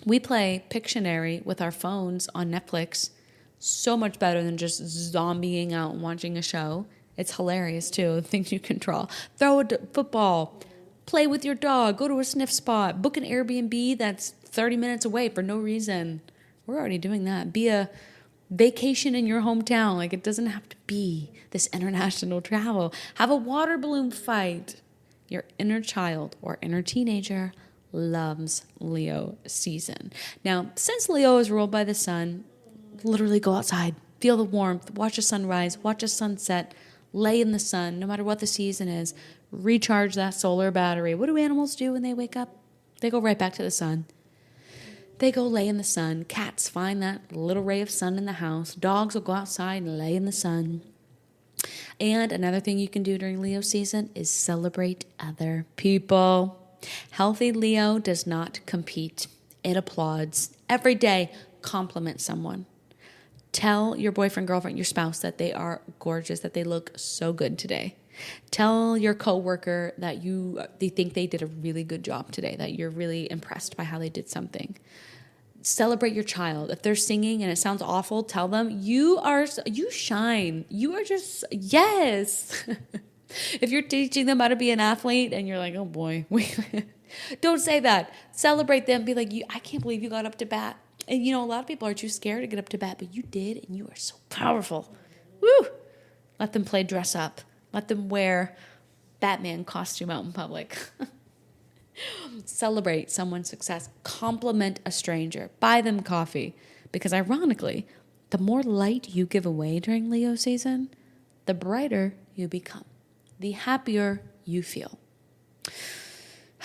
We play Pictionary with our phones on Netflix. So much better than just zombieing out and watching a show. It's hilarious too, the things you can draw. Throw a football. Play with your dog. Go to a sniff spot. Book an Airbnb that's 30 minutes away for no reason. We're already doing that. Be a vacation in your hometown. Like, it doesn't have to be this international travel. Have a water balloon fight. Your inner child or inner teenager loves Leo season. Now, since Leo is ruled by the sun, literally go outside, feel the warmth, watch a sunrise, watch a sunset, lay in the sun, no matter what the season is, recharge that solar battery. What do animals do when they wake up? They go right back to the sun. They go lay in the sun. Cats find that little ray of sun in the house. Dogs will go outside and lay in the sun. And another thing you can do during Leo season is celebrate other people. Healthy Leo does not compete. It applauds. Every day, compliment someone. Tell your boyfriend, girlfriend, your spouse that they are gorgeous, that they look so good today. Tell your coworker that they think they did a really good job today, that you're really impressed by how they did something. Celebrate your child. If they're singing and it sounds awful, tell them you shine. You are just, yes. If you're teaching them how to be an athlete and you're like, oh boy, don't say that. Celebrate them. Be like, I can't believe you got up to bat. And a lot of people are too scared to get up to bat, but you did, and you are so powerful. Woo! Let them play dress up. Let them wear Batman costume out in public. Celebrate someone's success. Compliment a stranger. Buy them coffee. Because ironically, the more light you give away during Leo season, the brighter you become. The happier you feel.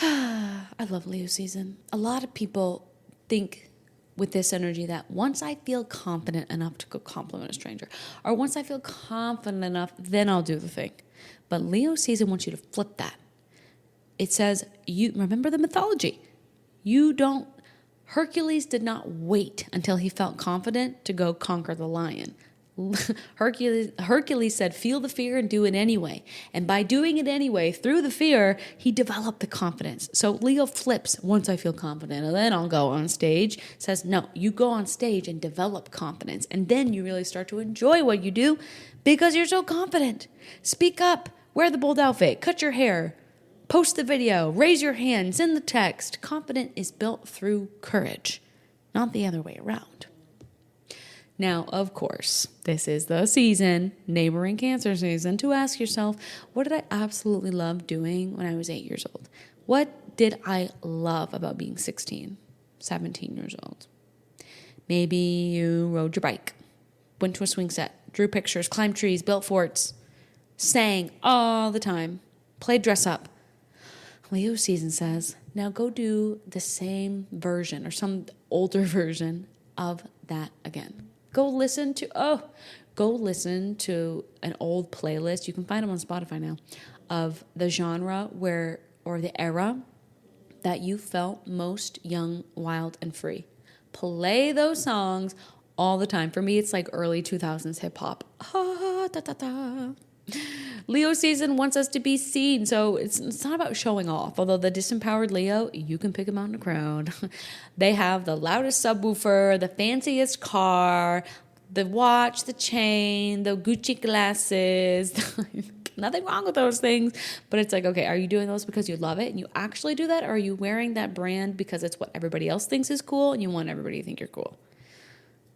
I love Leo season. A lot of people think with this energy that once I feel confident enough to go compliment a stranger, or once I feel confident enough, then I'll do the thing. But Leo season wants you to flip that. It says, you remember the mythology. Hercules did not wait until he felt confident to go conquer the lion. Hercules said, feel the fear and do it anyway. And by doing it anyway, through the fear, he developed the confidence. So Leo flips, once I feel confident, and then I'll go on stage. Says, no, you go on stage and develop confidence. And then you really start to enjoy what you do because you're so confident. Speak up, wear the bold outfit, cut your hair, post the video, raise your hand, send the text. Confidence is built through courage, not the other way around. Now, of course, this is the season, neighboring Cancer season, to ask yourself, what did I absolutely love doing when I was 8 years old? What did I love about being 16, 17 years old? Maybe you rode your bike, went to a swing set, drew pictures, climbed trees, built forts, sang all the time, played dress up. Leo season says, now go do the same version or some older version of that again. Go listen to an old playlist. You can find them on Spotify now, of the genre or the era that you felt most young, wild, and free. Play those songs all the time. For me, it's like early 2000s hip hop. Leo season wants us to be seen, so it's not about showing off. Although the disempowered Leo, you can pick them out in a crowd. They have the loudest subwoofer, the fanciest car, the watch, the chain, the Gucci glasses. Nothing wrong with those things, but it's like, okay, are you doing those because you love it and you actually do that, or are you wearing that brand because it's what everybody else thinks is cool and you want everybody to think you're cool?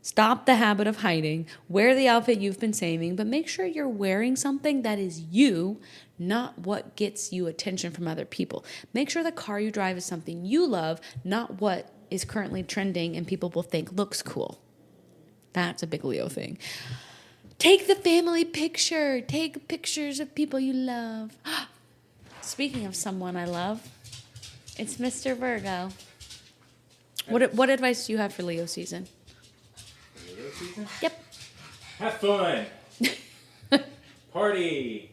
Stop the habit of hiding. Wear the outfit you've been saving, but make sure you're wearing something that is you, not what gets you attention from other people. Make sure the car you drive is something you love, not what is currently trending and people will think looks cool. That's a big Leo thing. Take the family picture. Take pictures of people you love. Speaking of someone I love, it's Mr. Virgo. What advice do you have for Leo season?
Leo season?
Yep.
Have fun. Party.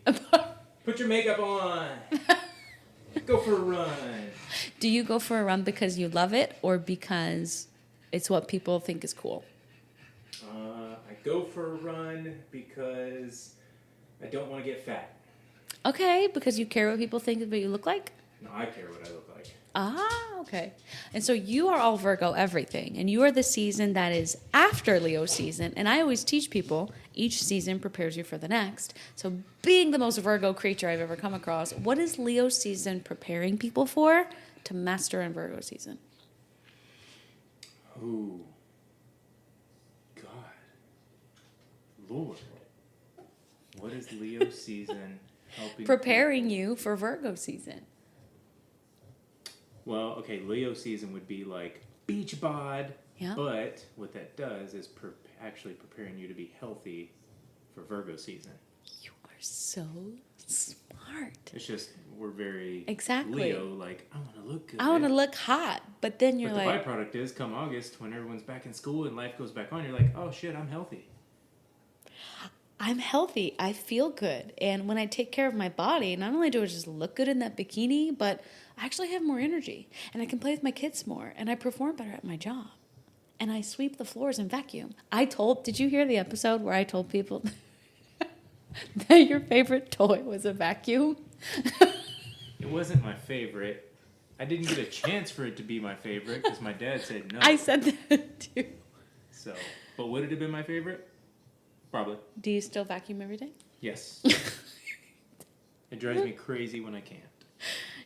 Put your makeup on. Go for a run.
Do you go for a run because you love it or because it's what people think is cool?
I go for a run because I don't want to get fat.
Okay, because you care what people think of what you look like?
No, I care what I look like.
Ah, okay. And so you are all Virgo everything, and you are the season that is after Leo season. And I always teach people each season prepares you for the next. So being the most Virgo creature I've ever come across, what is Leo season preparing people for to master in Virgo season?
Oh, God. Lord. What is Leo season helping?
Preparing you for Virgo season.
Well, okay, Leo season would be like beach bod,
Yeah.
but what that does is actually preparing you to be healthy for Virgo season.
You are so smart.
It's just, we're very
Exactly.
Leo, like, I want to look good.
I want to look hot, but then you're
but
like...
the byproduct is, come August, when everyone's back in school and life goes back on, you're like, oh shit, I'm healthy.
I'm healthy. I feel good. And when I take care of my body, not only do I just look good in that bikini, but I actually have more energy. And I can play with my kids more. And I perform better at my job. And I sweep the floors and vacuum. Did you hear the episode where I told people that your favorite toy was a vacuum?
It wasn't my favorite. I didn't get a chance for it to be my favorite because my dad said no.
I said that too.
So, but would it have been my favorite? Probably.
Do you still vacuum every day?
Yes. It drives me crazy when I can't.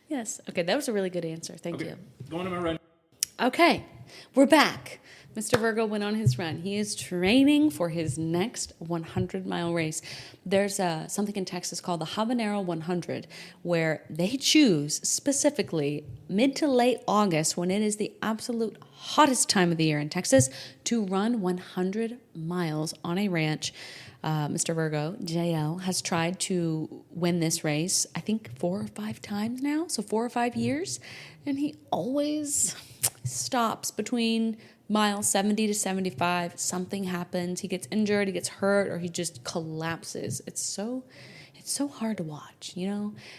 Yes. Okay, that was a really good answer. Thank you.
Going on my run.
Okay, we're back. Mr. Virgo went on his run. He is training for his next 100-mile race. There's something in Texas called the Habanero 100, where they choose specifically mid to late August, when it is the absolute hottest time of the year in Texas, to run 100 miles on a ranch. Mr. Virgo, JL, has tried to win this race, I think 4 or 5 times now, so 4 or 5 years, and he always stops between mile 70 to 75. Something happens, he gets injured, he gets hurt, or he just collapses. It's it's so hard to watch,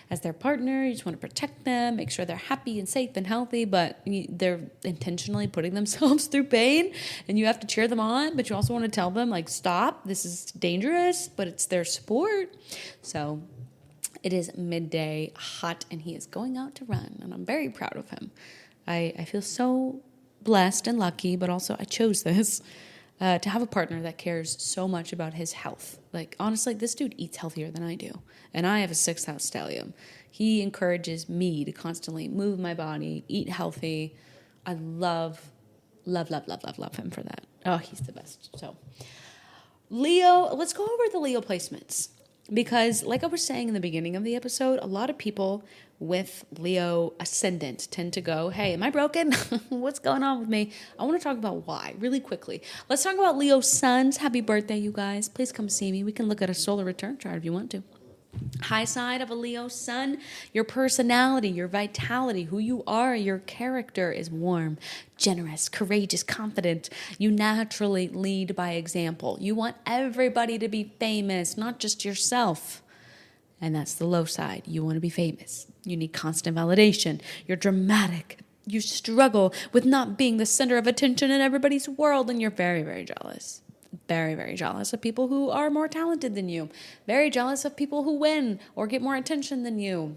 as their partner. You just want to protect them, make sure they're happy and safe and healthy, but they're intentionally putting themselves through pain, and you have to cheer them on, but you also want to tell them, like, stop, this is dangerous, but it's their sport. So it is midday, hot, and he is going out to run, and I'm very proud of him. I feel so blessed and lucky, but also I chose this to have a partner that cares so much about his health. Like, honestly, this dude eats healthier than I do, and I have a 6th house stellium. He encourages me to constantly move my body, eat healthy. I love him for that. Oh, he's the best. So, Leo, let's go over the Leo placements. Because, like I was saying in the beginning of the episode, a lot of people with Leo ascendant tend to go, hey, am I broken? What's going on with me? I want to talk about why really quickly. Let's talk about Leo suns. Happy birthday, you guys. Please come see me. We can look at a solar return chart if you want to. High side of a Leo sun, your personality, your vitality, who you are, your character is warm, generous, courageous, confident. You naturally lead by example. You want everybody to be famous, not just yourself. And that's the low side. You want to be famous. You need constant validation. You're dramatic. You struggle with not being the center of attention in everybody's world, and you're very, very jealous. Very, very jealous of people who are more talented than you. Very jealous of people who win or get more attention than you.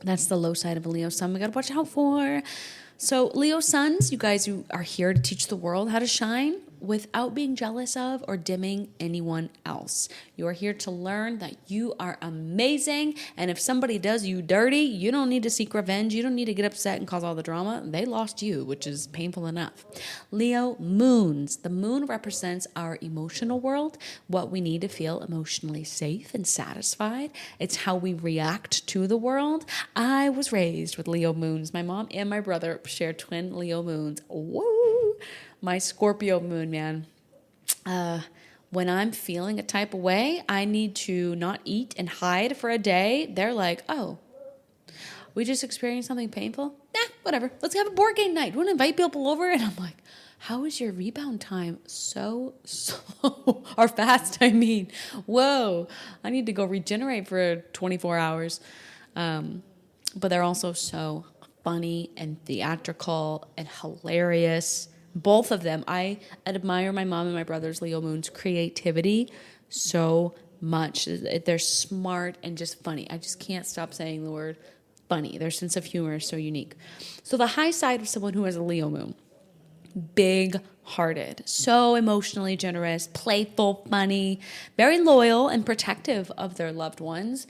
That's the low side of a Leo sun we got to watch out for. So Leo suns, you guys who are here to teach the world how to shine without being jealous of or dimming anyone else. You are here to learn that you are amazing, and if somebody does you dirty, you don't need to seek revenge. You don't need to get upset and cause all the drama. They lost you, which is painful enough. Leo moons. The moon represents our emotional world, what we need to feel emotionally safe and satisfied. It's how we react to the world. I was raised with Leo moons. My mom and my brother share twin Leo moons. Woo! My Scorpio moon, man. When I'm feeling a type of way, I need to not eat and hide for a day. They're like, oh, we just experienced something painful? Whatever. Let's have a board game night. You want to invite people over? And I'm like, how is your rebound time so slow? Or fast, I mean. Whoa. I need to go regenerate for 24 hours. But they're also so funny and theatrical and hilarious. Both of them. I admire my mom and my brother's Leo moon's creativity so much. They're smart and just funny. I just can't stop saying the word funny. Their sense of humor is so unique. So the high side of someone who has a Leo moon, big-hearted, so emotionally generous, playful, funny, very loyal and protective of their loved ones.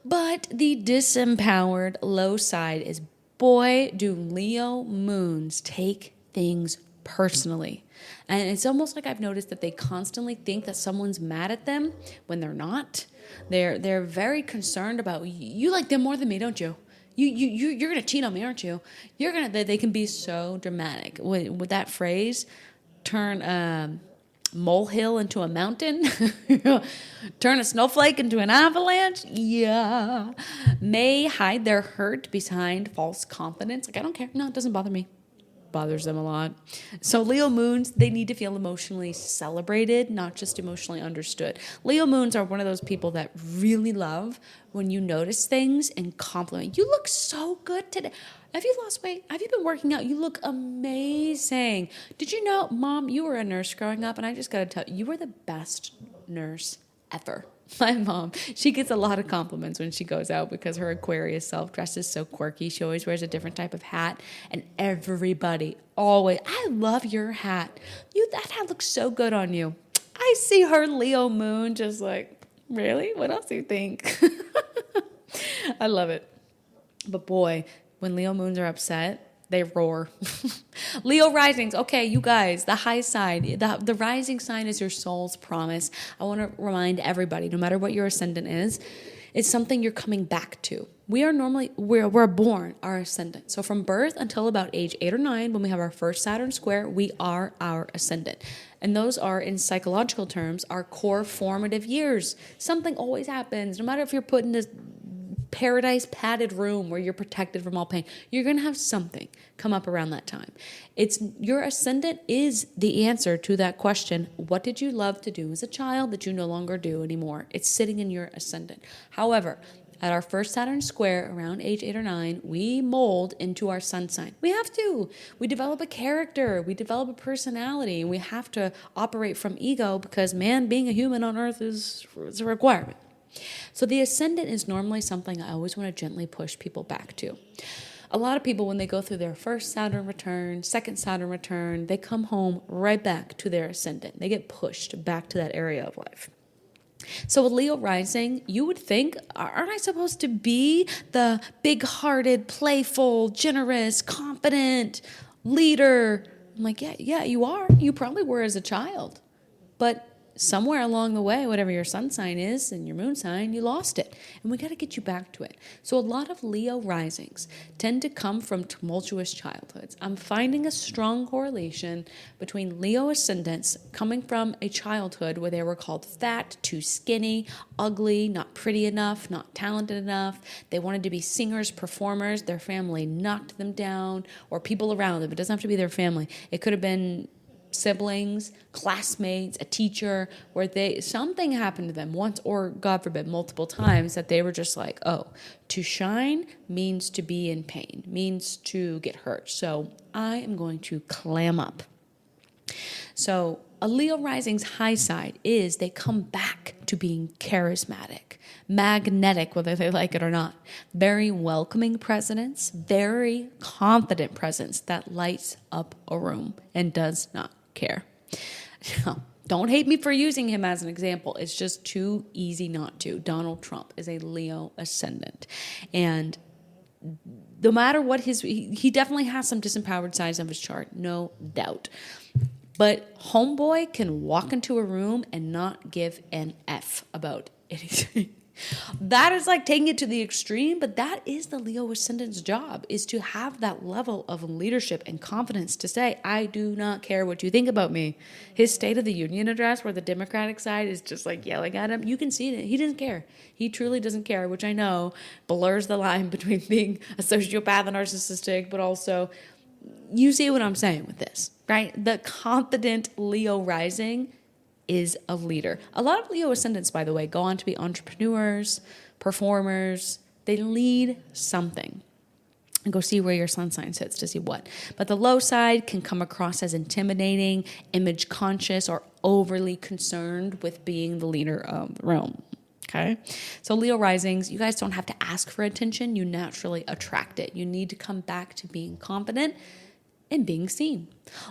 But the disempowered low side is, boy, do Leo moons take things personally. And it's almost like I've noticed that they constantly think that someone's mad at them when they're not. They're very concerned about, you like them more than me, don't you? You're gonna cheat on me, aren't you? They can be so dramatic with that phrase. Turn a molehill into a mountain. Turn a snowflake into an avalanche. Yeah. May hide their hurt behind false confidence. Like, I don't care. No, it doesn't bother me. Bothers them a lot. So Leo moons, they need to feel emotionally celebrated, not just emotionally understood. Leo moons are one of those people that really love when you notice things and compliment. You look so good today. Have you lost weight? Have you been working out? You look amazing. Did you know, Mom, you were a nurse growing up, and I just got to tell you, you were the best nurse ever. My mom, she gets a lot of compliments when she goes out because her Aquarius self dresses so quirky. She always wears a different type of hat, and everybody always, I love your hat. That hat looks so good on you. I see her Leo moon just like, really? What else do you think? I love it. But boy, when Leo moons are upset, they roar. Leo risings. Okay, you guys, the high side, the rising sign is your soul's promise. I want to remind everybody, no matter what your ascendant is, it's something you're coming back to. We're born our ascendant. So from birth until about age 8 or 9, when we have our first Saturn square, we are our ascendant. And those are, in psychological terms, our core formative years. Something always happens, no matter if you're put in this paradise padded room where you're protected from all pain. You're going to have something come up around that time. Your ascendant is the answer to that question. What did you love to do as a child that you no longer do anymore? It's sitting in your ascendant. However, at our first Saturn square, around age 8 or 9, we mold into our sun sign. We have to. We develop a character. We develop a personality. And we have to operate from ego because, man, being a human on Earth is a requirement. So the ascendant is normally something I always want to gently push people back to. A lot of people, when they go through their first Saturn return, second Saturn return, they come home right back to their ascendant. They get pushed back to that area of life. So with Leo rising, you would think, aren't I supposed to be the big-hearted, playful, generous, confident leader? I'm like, yeah, you are. You probably were as a child. But somewhere along the way, whatever your sun sign is and your moon sign, you lost it. And we got to get you back to it. So a lot of Leo risings tend to come from tumultuous childhoods. I'm finding a strong correlation between Leo ascendants coming from a childhood where they were called fat, too skinny, ugly, not pretty enough, not talented enough. They wanted to be singers, performers. Their family knocked them down, or people around them. It doesn't have to be their family. It could have been siblings, classmates, a teacher, where something happened to them once, or God forbid, multiple times, that they were just like, oh, to shine means to be in pain, means to get hurt. So I am going to clam up. So a Leo rising's high side is they come back to being charismatic, magnetic, whether they like it or not. Very welcoming presence, very confident presence that lights up a room and does not care. Don't hate me for using him as an example. It's just too easy not to. Donald Trump is a Leo ascendant. And no matter what he definitely has some disempowered sides of his chart, no doubt. But homeboy can walk into a room and not give an F about anything. That is like taking it to the extreme, but that is the Leo ascendant's job, is to have that level of leadership and confidence to say, I do not care what you think about me. His State of the Union address, where the Democratic side is just like yelling at him, you can see it. He doesn't care. He truly doesn't care, which I know blurs the line between being a sociopath and narcissistic, but also, you see what I'm saying with this, right? The confident Leo rising is a leader. A lot of Leo ascendants, by the way, go on to be entrepreneurs, performers. They lead something. And go see where your sun sign sits to see what. But the low side can come across as intimidating, image conscious, or overly concerned with being the leader of the realm. Okay? So Leo risings, you guys don't have to ask for attention. You naturally attract it. You need to come back to being confident and being seen.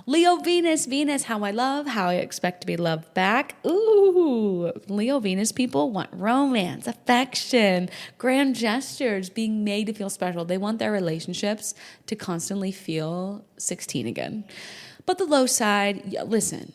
Leo Venus, how I love, how I expect to be loved back. Ooh, Leo Venus people want romance, affection, grand gestures, being made to feel special. They want their relationships to constantly feel 16 again. But the low side, listen,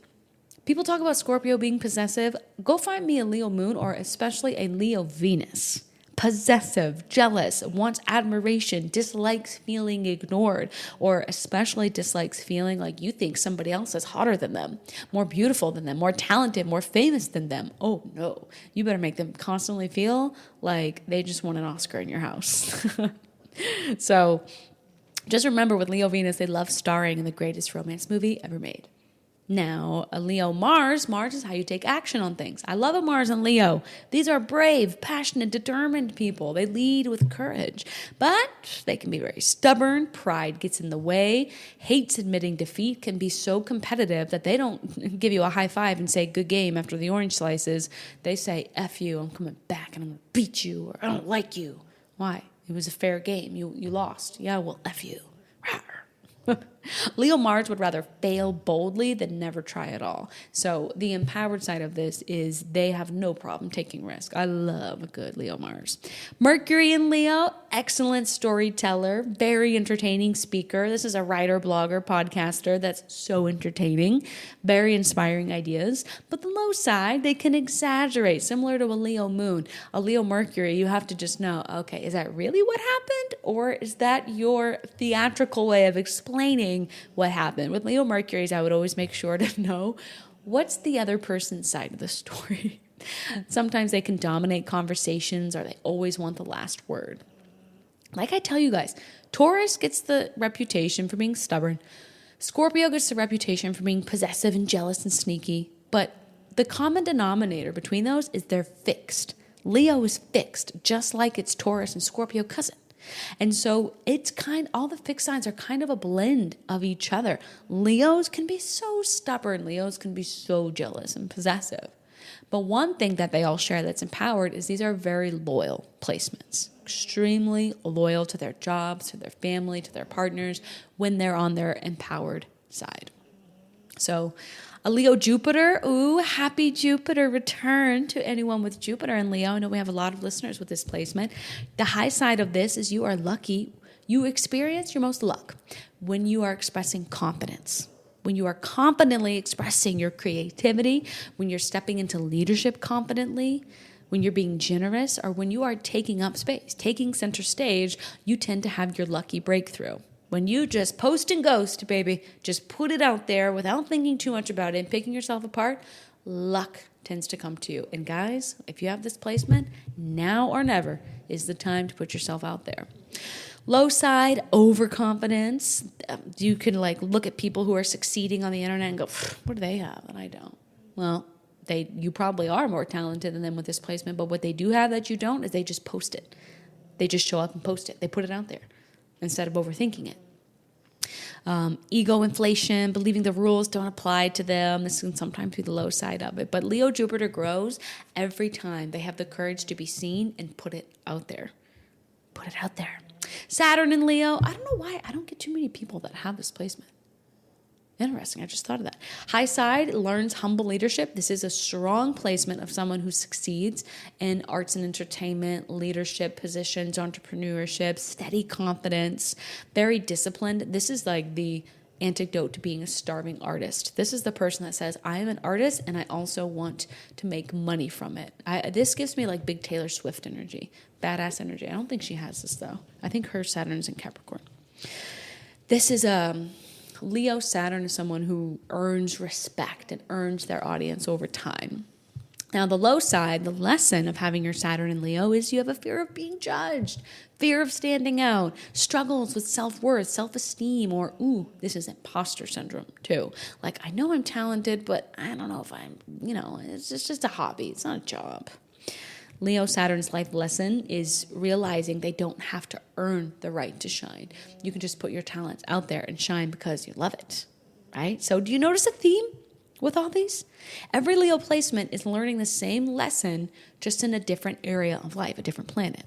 people talk about Scorpio being possessive. Go find me a Leo moon, or especially a Leo Venus. Possessive, jealous, wants admiration, dislikes feeling ignored, or especially dislikes feeling like you think somebody else is hotter than them, more beautiful than them, more talented, more famous than them. Oh no, you better make them constantly feel like they just won an Oscar in your house. So just remember, with Leo Venus, they love starring in the greatest romance movie ever made. Now, a Leo Mars is how you take action on things. I love a Mars and Leo. These are brave, passionate, determined people. They lead with courage, but they can be very stubborn. Pride gets in the way. Hates admitting defeat, can be so competitive that they don't give you a high five and say good game after the orange slices. They say, F you, I'm coming back and I'm going to beat you, or I don't like you. Why? It was a fair game. You lost. Yeah, well, F you. Leo Mars would rather fail boldly than never try at all. So the empowered side of this is they have no problem taking risk. I love a good Leo Mars. Mercury in Leo, excellent storyteller, very entertaining speaker. This is a writer, blogger, podcaster that's so entertaining, very inspiring ideas. But the low side, they can exaggerate, similar to a Leo moon. A Leo Mercury, you have to just know, okay, is that really what happened? Or is that your theatrical way of explaining what happened? With Leo Mercury's, I would always make sure to know what's the other person's side of the story. Sometimes they can dominate conversations, or they always want the last word. Like I tell you guys, Taurus gets the reputation for being stubborn. Scorpio gets the reputation for being possessive and jealous and sneaky. But the common denominator between those is they're fixed. Leo is fixed, just like its Taurus and Scorpio cousin. And so all the fixed signs are kind of a blend of each other. Leos can be so stubborn. Leos can be so jealous and possessive. But one thing that they all share that's empowered is these are very loyal placements. Extremely loyal to their jobs, to their family, to their partners when they're on their empowered side. So a Leo Jupiter, happy Jupiter return to anyone with Jupiter and Leo. I know we have a lot of listeners with this placement. The high side of this is you are lucky. You experience your most luck when you are expressing confidence. When you are confidently expressing your creativity, when you're stepping into leadership confidently, when you're being generous, or when you are taking up space, taking center stage, you tend to have your lucky breakthrough. When you just post and ghost, baby, just put it out there without thinking too much about it and picking yourself apart, luck tends to come to you. And guys, if you have this placement, now or never is the time to put yourself out there. Low side, overconfidence. You can look at people who are succeeding on the internet and go, what do they have that I don't? Well, you probably are more talented than them with this placement, but what they do have that you don't is they just post it. They just show up and post it. They put it out there instead of overthinking it. Ego inflation, believing the rules don't apply to them. This can sometimes be the low side of it. But Leo Jupiter grows every time they have the courage to be seen and put it out there. Put it out there. Saturn and Leo, I don't know why I don't get too many people that have this placement. Interesting, I just thought of that. High side learns humble leadership. This is a strong placement of someone who succeeds in arts and entertainment, leadership positions, entrepreneurship, steady confidence, very disciplined. This is like the antidote to being a starving artist. This is the person that says, I am an artist and I also want to make money from it. This gives me like big Taylor Swift energy, badass energy. I don't think she has this though. I think her Saturn's in Capricorn. This is Leo Saturn is someone who earns respect and earns their audience over time. Now, the low side, the lesson of having your Saturn in Leo is you have a fear of being judged, fear of standing out, struggles with self-worth, self-esteem, or, this is imposter syndrome too. Like, I know I'm talented, but I don't know if I'm, it's just a hobby. It's not a job. Leo Saturn's life lesson is realizing they don't have to earn the right to shine. You can just put your talents out there and shine because you love it, right? So do you notice a theme with all these? Every Leo placement is learning the same lesson, just in a different area of life, a different planet.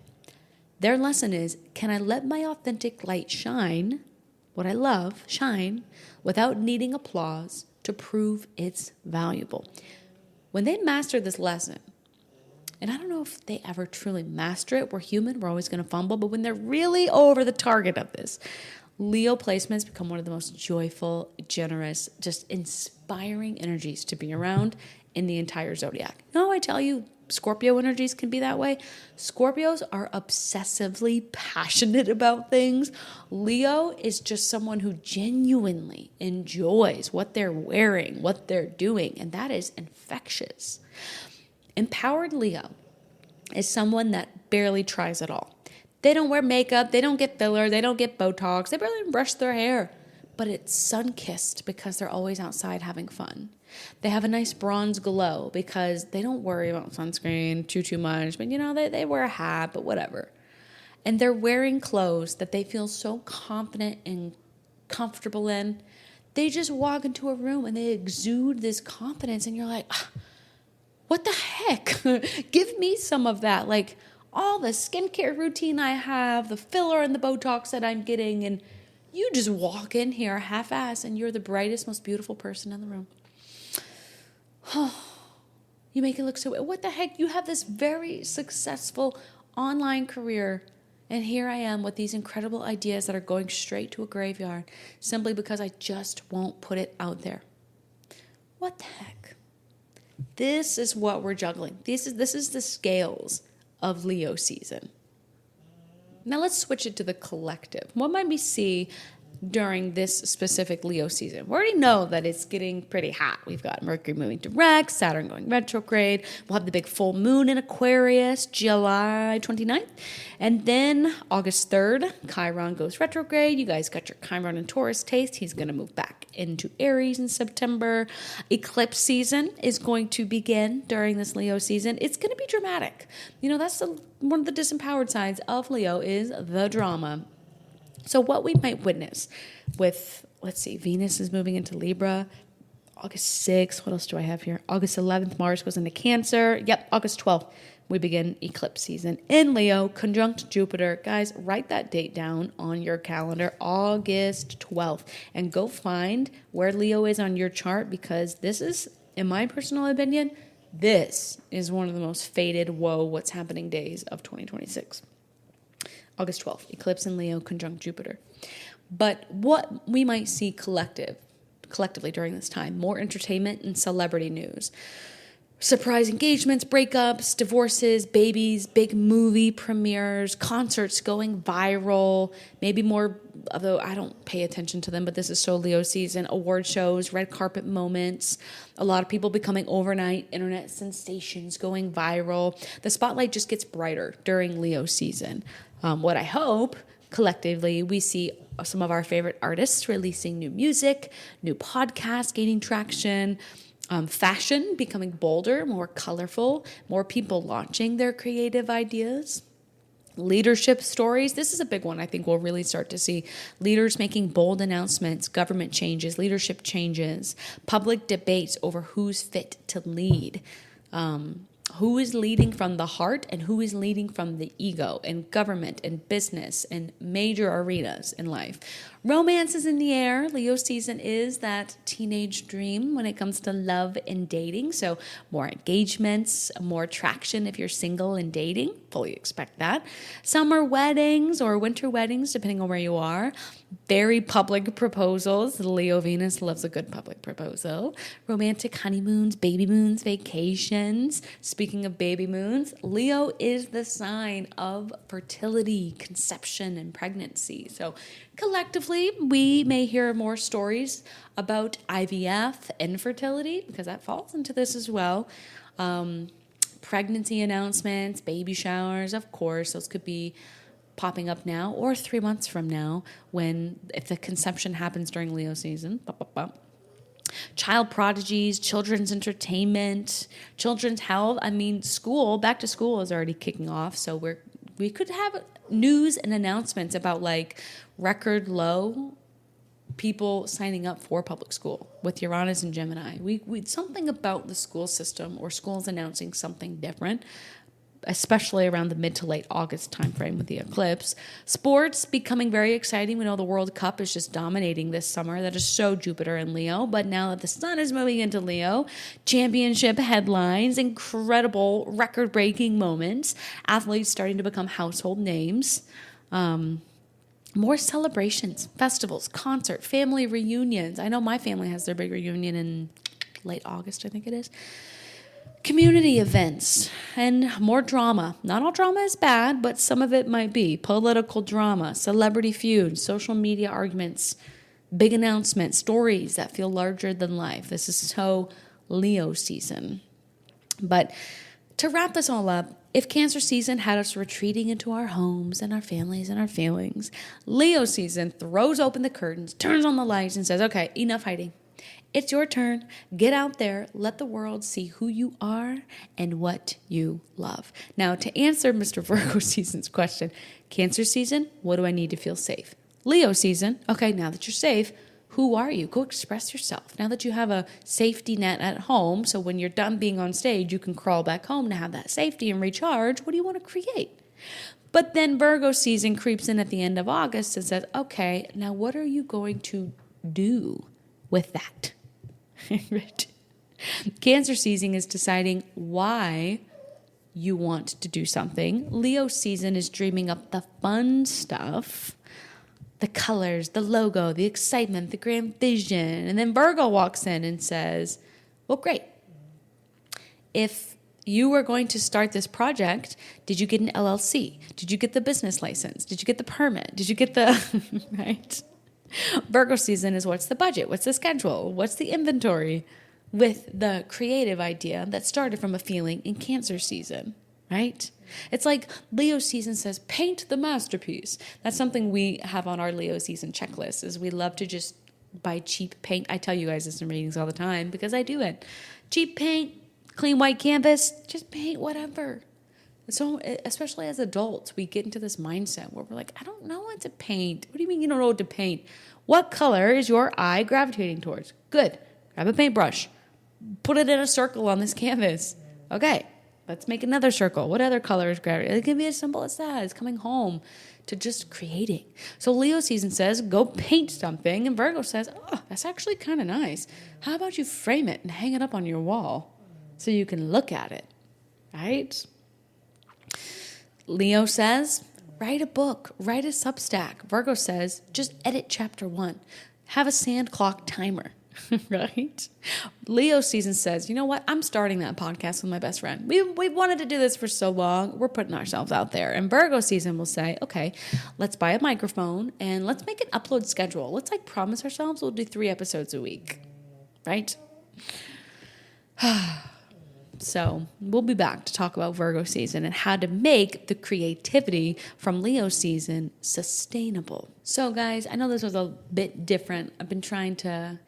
Their lesson is, can I let my authentic light shine, what I love, shine, without needing applause to prove it's valuable? When they master this lesson, and I don't know if they ever truly master it. We're human. We're always going to fumble. But when they're really over the target of this, Leo placements become one of the most joyful, generous, just inspiring energies to be around in the entire zodiac. No, I tell you, Scorpio energies can be that way. Scorpios are obsessively passionate about things. Leo is just someone who genuinely enjoys what they're wearing, what they're doing, and that is infectious. Empowered Leo is someone that barely tries at all. They don't wear makeup, they don't get filler, they don't get Botox, they barely even brush their hair. But it's sun-kissed because they're always outside having fun. They have a nice bronze glow because they don't worry about sunscreen too much. But, they wear a hat, but whatever. And they're wearing clothes that they feel so confident and comfortable in. They just walk into a room and they exude this confidence. And you're like, what the heck? Give me some of that. Like all the skincare routine I have, the filler and the Botox that I'm getting, and you just walk in here half-ass and you're the brightest, most beautiful person in the room. You make it look so... What the heck? You have this very successful online career, and here I am with these incredible ideas that are going straight to a graveyard simply because I just won't put it out there. What the heck? This is what we're juggling. This is the scales of Leo season. Now let's switch it to the collective. What might we see during this specific Leo season. We already know that it's getting pretty hot. We've got Mercury moving direct, Saturn going retrograde. We'll have the big full moon in Aquarius, July 29th. And then August 3rd, Chiron goes retrograde. You guys got your Chiron and Taurus taste. He's going to move back into Aries in September. Eclipse season is going to begin during this Leo season. It's going to be dramatic. That's one of the disempowered sides of Leo is the drama. So what we might witness with, let's see, Venus is moving into Libra, August 6th. What else do I have here? August 11th, Mars goes into Cancer. Yep, August 12th, we begin eclipse season in Leo, conjunct Jupiter. Guys, write that date down on your calendar, August 12th, and go find where Leo is on your chart, because this is, in my personal opinion, this is one of the most fated, what's happening days of 2026. August 12th, eclipse in Leo, conjunct Jupiter. But what we might see collectively during this time, more entertainment and celebrity news. Surprise engagements, breakups, divorces, babies, big movie premieres, concerts going viral, maybe more, although I don't pay attention to them, but this is so Leo season, award shows, red carpet moments, a lot of people becoming overnight internet sensations going viral. The spotlight just gets brighter during Leo season. What I hope, collectively, we see some of our favorite artists releasing new music, new podcasts gaining traction, fashion becoming bolder, more colorful, more people launching their creative ideas. Leadership stories. This is a big one. I think we'll really start to see leaders making bold announcements, government changes, leadership changes, public debates over who's fit to lead. Who is leading from the heart and who is leading from the ego in government and business and major arenas in life. Romance is in the air. Leo season is that teenage dream when it comes to love and dating. So more engagements, more traction if you're single and dating. Fully expect that. Summer weddings or winter weddings, depending on where you are. Very public proposals. Leo Venus loves a good public proposal. Romantic honeymoons, baby moons, vacations. Speaking of baby moons, Leo is the sign of fertility, conception, and pregnancy. So collectively, we may hear more stories about IVF, infertility, because that falls into this as well. Pregnancy announcements, baby showers, of course, those could be popping up now or 3 months from now if the conception happens during Leo season. Child prodigies, children's entertainment, children's health. School, back to school is already kicking off, so we could have news and announcements about record low people signing up for public school with Uranus and Gemini. We something about the school system or schools announcing something different, especially around the mid to late August timeframe with the eclipse. Sports becoming very exciting. We know the World Cup is just dominating this summer. That is so Jupiter and Leo. But now that the sun is moving into Leo, championship headlines, incredible record-breaking moments, athletes starting to become household names. More celebrations, festivals, concert, family reunions. I know my family has their big reunion in late August, I think it is. Community events and more drama. Not all drama is bad, but some of it might be. Political drama, celebrity feuds, social media arguments, big announcements, stories that feel larger than life. This is so Leo season. But to wrap this all up, if Cancer season had us retreating into our homes and our families and our feelings, Leo season throws open the curtains, turns on the lights, and says, okay, enough hiding. It's your turn. Get out there. Let the world see who you are and what you love. Now, to answer Mr. Virgo season's question, Cancer season, what do I need to feel safe? Leo season, okay, now that you're safe, who are you? Go express yourself. Now that you have a safety net at home, so when you're done being on stage, you can crawl back home to have that safety and recharge. What do you want to create? But then Virgo season creeps in at the end of August and says, okay, now what are you going to do with that? Right. Cancer season is deciding why you want to do something. Leo season is dreaming up the fun stuff, the colors, the logo, the excitement, the grand vision. And then Virgo walks in and says, well, great. If you were going to start this project, did you get an LLC? Did you get the business license? Did you get the permit? Did you get the, right? Virgo season is what's the budget? What's the schedule? What's the inventory? With the creative idea that started from a feeling in Cancer season, right? It's like Leo season says, paint the masterpiece. That's something we have on our Leo season checklist is we love to just buy cheap paint. I tell you guys this in readings all the time because I do it. Cheap paint, clean white canvas, just paint whatever. So especially as adults, we get into this mindset where we're like, I don't know what to paint. What do you mean you don't know what to paint? What color is your eye gravitating towards? Good. Grab a paintbrush. Put it in a circle on this canvas. Okay, let's make another circle. What other color is gravitating? It can be as simple as that. It's coming home to just creating. So Leo season says, go paint something. And Virgo says, oh, that's actually kind of nice. How about you frame it and hang it up on your wall so you can look at it, right? Leo says, write a book, write a Substack. Virgo says, just edit chapter 1. Have a sand clock timer, right? Leo season says, you know what? I'm starting that podcast with my best friend. We've wanted to do this for so long. We're putting ourselves out there. And Virgo season will say, okay, let's buy a microphone and let's make an upload schedule. Let's promise ourselves we'll do 3 episodes a week, right? So we'll be back to talk about Virgo season and how to make the creativity from Leo season sustainable. So guys, I know this was a bit different. I've been trying to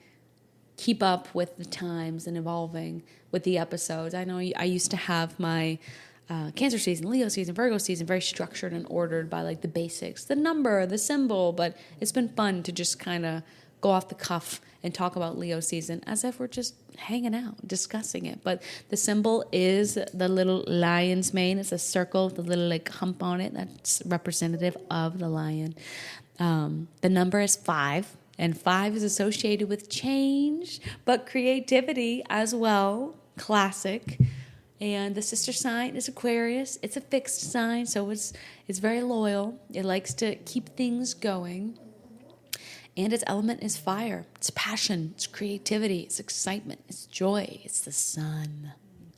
keep up with the times and evolving with the episodes. I know I used to have my Cancer season, Leo season, Virgo season very structured and ordered by the basics, the number, the symbol, but it's been fun to just kind of go off the cuff and talk about Leo season as if we're just hanging out, discussing it. But the symbol is the little lion's mane. It's a circle with a little hump on it that's representative of the lion. The number is 5, and 5 is associated with change, but creativity as well, classic. And the sister sign is Aquarius. It's a fixed sign, so it's very loyal. It likes to keep things going. And its element is fire. It's passion. It's creativity. It's excitement. It's joy. It's the sun.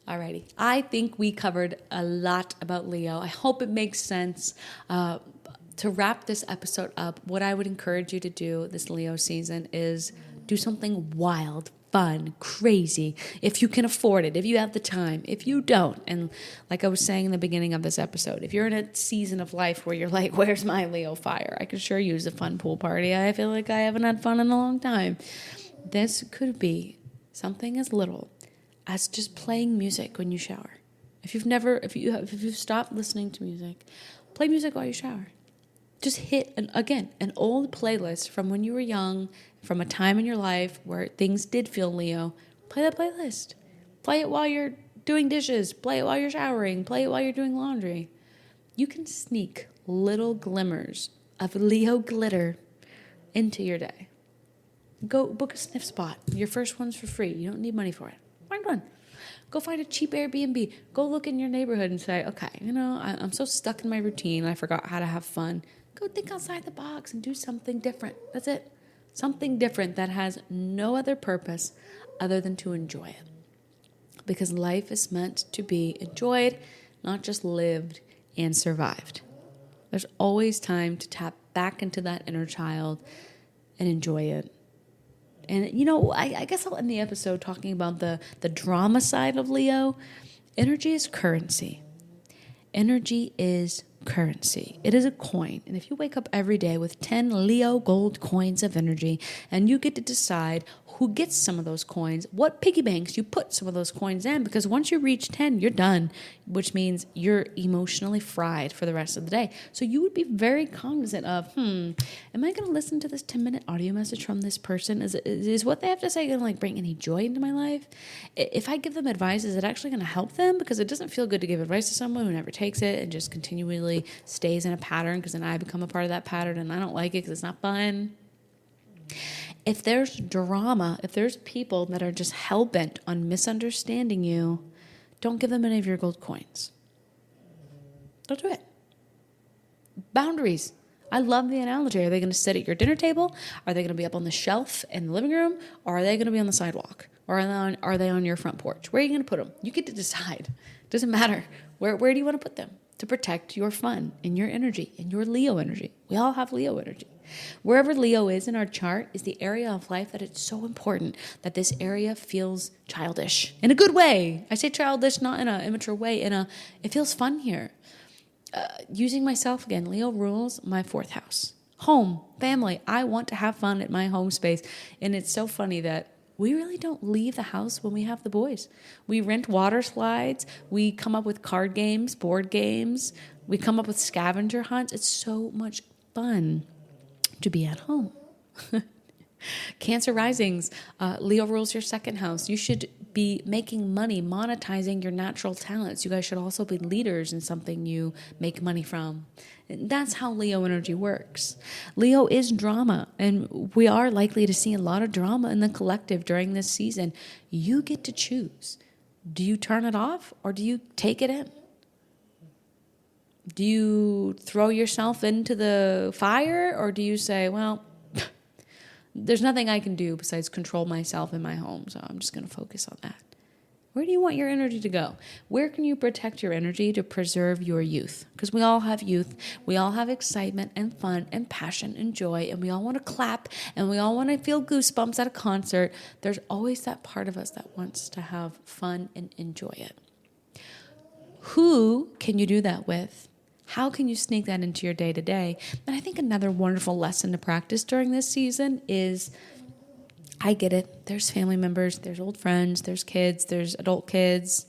Alrighty. I think we covered a lot about Leo. I hope it makes sense. To wrap this episode up, what I would encourage you to do this Leo season is do something wild, fun, crazy, if you can afford it, if you have the time. If you don't, and like I was saying in the beginning of this episode, if you're in a season of life where you're like, where's my Leo fire? I could sure use a fun pool party. I feel like I haven't had fun in a long time. This could be something as little as just playing music when you shower. If you've stopped listening to music, play music while you shower. Just hit, an old playlist from when you were young, from a time in your life where things did feel Leo. Play that playlist. Play it while you're doing dishes. Play it while you're showering. Play it while you're doing laundry. You can sneak little glimmers of Leo glitter into your day. Go book a sniff spot. Your first one's for free. You don't need money for it. Find one. Go find a cheap Airbnb. Go look in your neighborhood and say, okay, I'm so stuck in my routine. I forgot how to have fun. Go think outside the box and do something different. That's it. Something different that has no other purpose other than to enjoy it. Because life is meant to be enjoyed, not just lived and survived. There's always time to tap back into that inner child and enjoy it. And, I guess I'll end the episode talking about the drama side of Leo. Energy is currency. Energy is currency. It is a coin. And if you wake up every day with 10 Leo gold coins of energy, and you get to decide who gets some of those coins, what piggy banks you put some of those coins in, because once you reach 10, you're done, which means you're emotionally fried for the rest of the day. So you would be very cognizant of, am I going to listen to this 10-minute audio message from this person? Is what they have to say going to bring any joy into my life? If I give them advice, is it actually going to help them? Because it doesn't feel good to give advice to someone who never takes it and just continually stays in a pattern, because then I become a part of that pattern and I don't like it because it's not fun. If there's drama, if there's people that are just hell-bent on misunderstanding you, don't give them any of your gold coins. Don't do it. Boundaries. I love the analogy. Are they going to sit at your dinner table? Are they going to be up on the shelf in the living room? Or are they going to be on the sidewalk? Or are they on your front porch? Where are you going to put them? You get to decide. Doesn't matter. Where do you want to put them? to protect your fun and your energy and your Leo energy. We all have Leo energy. Wherever Leo is in our chart is the area of life that it's so important that this area feels childish in a good way. I say childish, not in an immature way, it feels fun here. Using myself again, Leo rules my 4th house. Home, family. I want to have fun at my home space. And it's so funny that we really don't leave the house when we have the boys. We rent water slides. We come up with card games, board games. We come up with scavenger hunts. It's so much fun to be at home. Cancer risings, Leo rules your 2nd house. You should be making money, monetizing your natural talents. You guys should also be leaders in something you make money from. And that's how Leo energy works. Leo is drama, and we are likely to see a lot of drama in the collective during this season. You get to choose. Do you turn it off or do you take it in? Do you throw yourself into the fire or do you say, well, there's nothing I can do besides control myself in my home, so I'm just going to focus on that. Where do you want your energy to go? Where can you protect your energy to preserve your youth? Because we all have youth. We all have excitement and fun and passion and joy, and we all want to clap, and we all want to feel goosebumps at a concert. There's always that part of us that wants to have fun and enjoy it. Who can you do that with? How can you sneak that into your day-to-day? And I think another wonderful lesson to practice during this season is, I get it. There's family members, there's old friends, there's kids, there's adult kids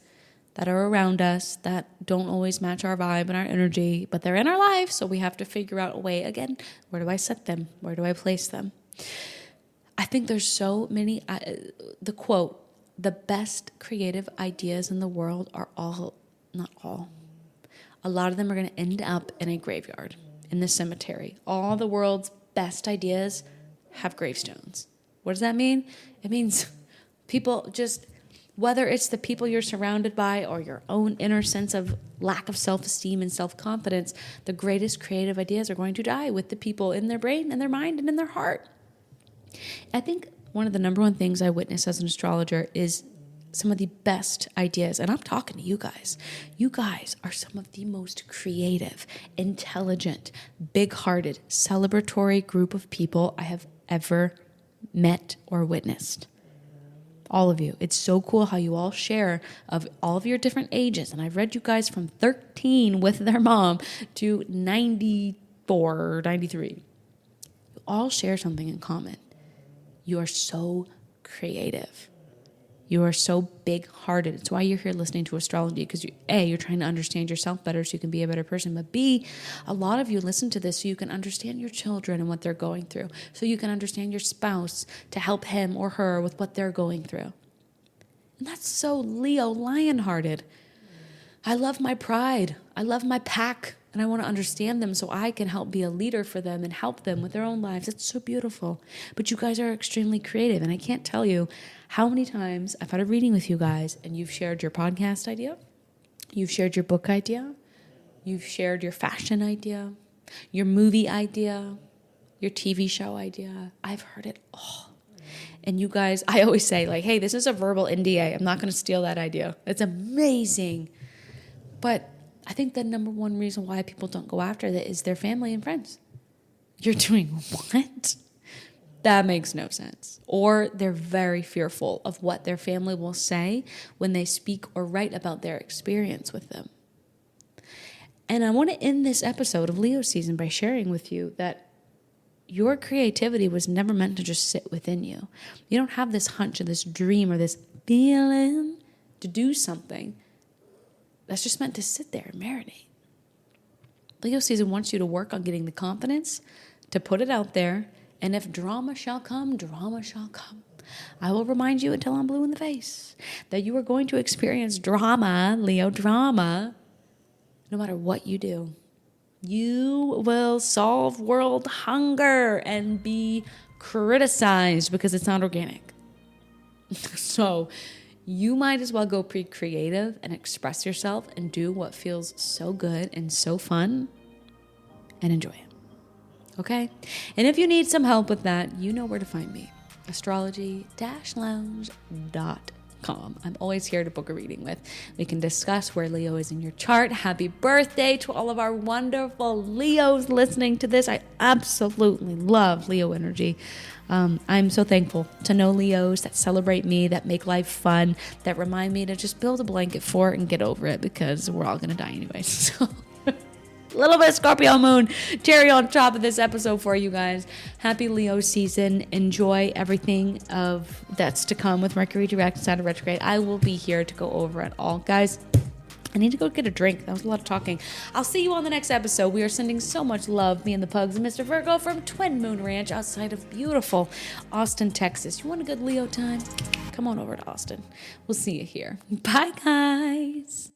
that are around us that don't always match our vibe and our energy, but they're in our life, so we have to figure out a way. Again, where do I set them? Where do I place them? I think there's so many, the quote, the best creative ideas in the world are all, not all, a lot of them are going to end up in a graveyard, in the cemetery. All the world's best ideas have gravestones. What does that mean? It means people just, whether it's the people you're surrounded by or your own inner sense of lack of self-esteem and self-confidence, the greatest creative ideas are going to die with the people in their brain and their mind and in their heart. I think one of the number one things I witness as an astrologer is some of the best ideas, and I'm talking to you guys. You guys are some of the most creative, intelligent, big-hearted, celebratory group of people I have ever met or witnessed. All of you. It's so cool how you all share of all of your different ages, and I've read you guys from 13 with their mom to 94 or 93. You all share something in common. You are so creative. You are so big-hearted. It's why you're here listening to astrology, because you're trying to understand yourself better so you can be a better person. But B, a lot of you listen to this so you can understand your children and what they're going through. So you can understand your spouse to help him or her with what they're going through. And that's so Leo lion-hearted. I love my pride. I love my pack. And I want to understand them so I can help be a leader for them and help them with their own lives. It's so beautiful. But you guys are extremely creative. And I can't tell you how many times I've had a reading with you guys and you've shared your podcast idea, you've shared your book idea, you've shared your fashion idea, your movie idea, your TV show idea. I've heard it all. And you guys, I always say, like, hey, this is a verbal NDA. I'm not going to steal that idea. It's amazing. But I think the number one reason why people don't go after that is their family and friends. You're doing what? That makes no sense. Or they're very fearful of what their family will say when they speak or write about their experience with them. And I want to end this episode of Leo season by sharing with you that your creativity was never meant to just sit within you. You don't have this hunch or this dream or this feeling to do something. That's just meant to sit there and marinate. Leo season wants you to work on getting the confidence to put it out there. And if drama shall come, drama shall come. I will remind you until I'm blue in the face that you are going to experience drama, Leo drama, no matter what you do. You will solve world hunger and be criticized because it's not organic. So you might as well go be creative and express yourself and do what feels so good and so fun and enjoy it. Okay? And if you need some help with that, you know where to find me. astrology-lounge.com. gmail.com. I'm always here to book a reading with. We can discuss where Leo is in your chart. Happy birthday to all of our wonderful Leos listening to this. I absolutely love Leo energy. I'm so thankful to know Leos that celebrate me, that make life fun, that remind me to just build a blanket for it and get over it, because we're all going to die anyway. So a little bit of Scorpio moon cherry on top of this episode for you guys. Happy Leo season. Enjoy everything of that's to come with Mercury direct and Saturn retrograde. I will be here to go over it all. Guys, I need to go get a drink. That was a lot of talking. I'll see you on the next episode. We are sending so much love, me and the pugs, and Mr. Virgo from Twin Moon Ranch outside of beautiful Austin, Texas. You want a good Leo time? Come on over to Austin. We'll see you here. Bye, guys.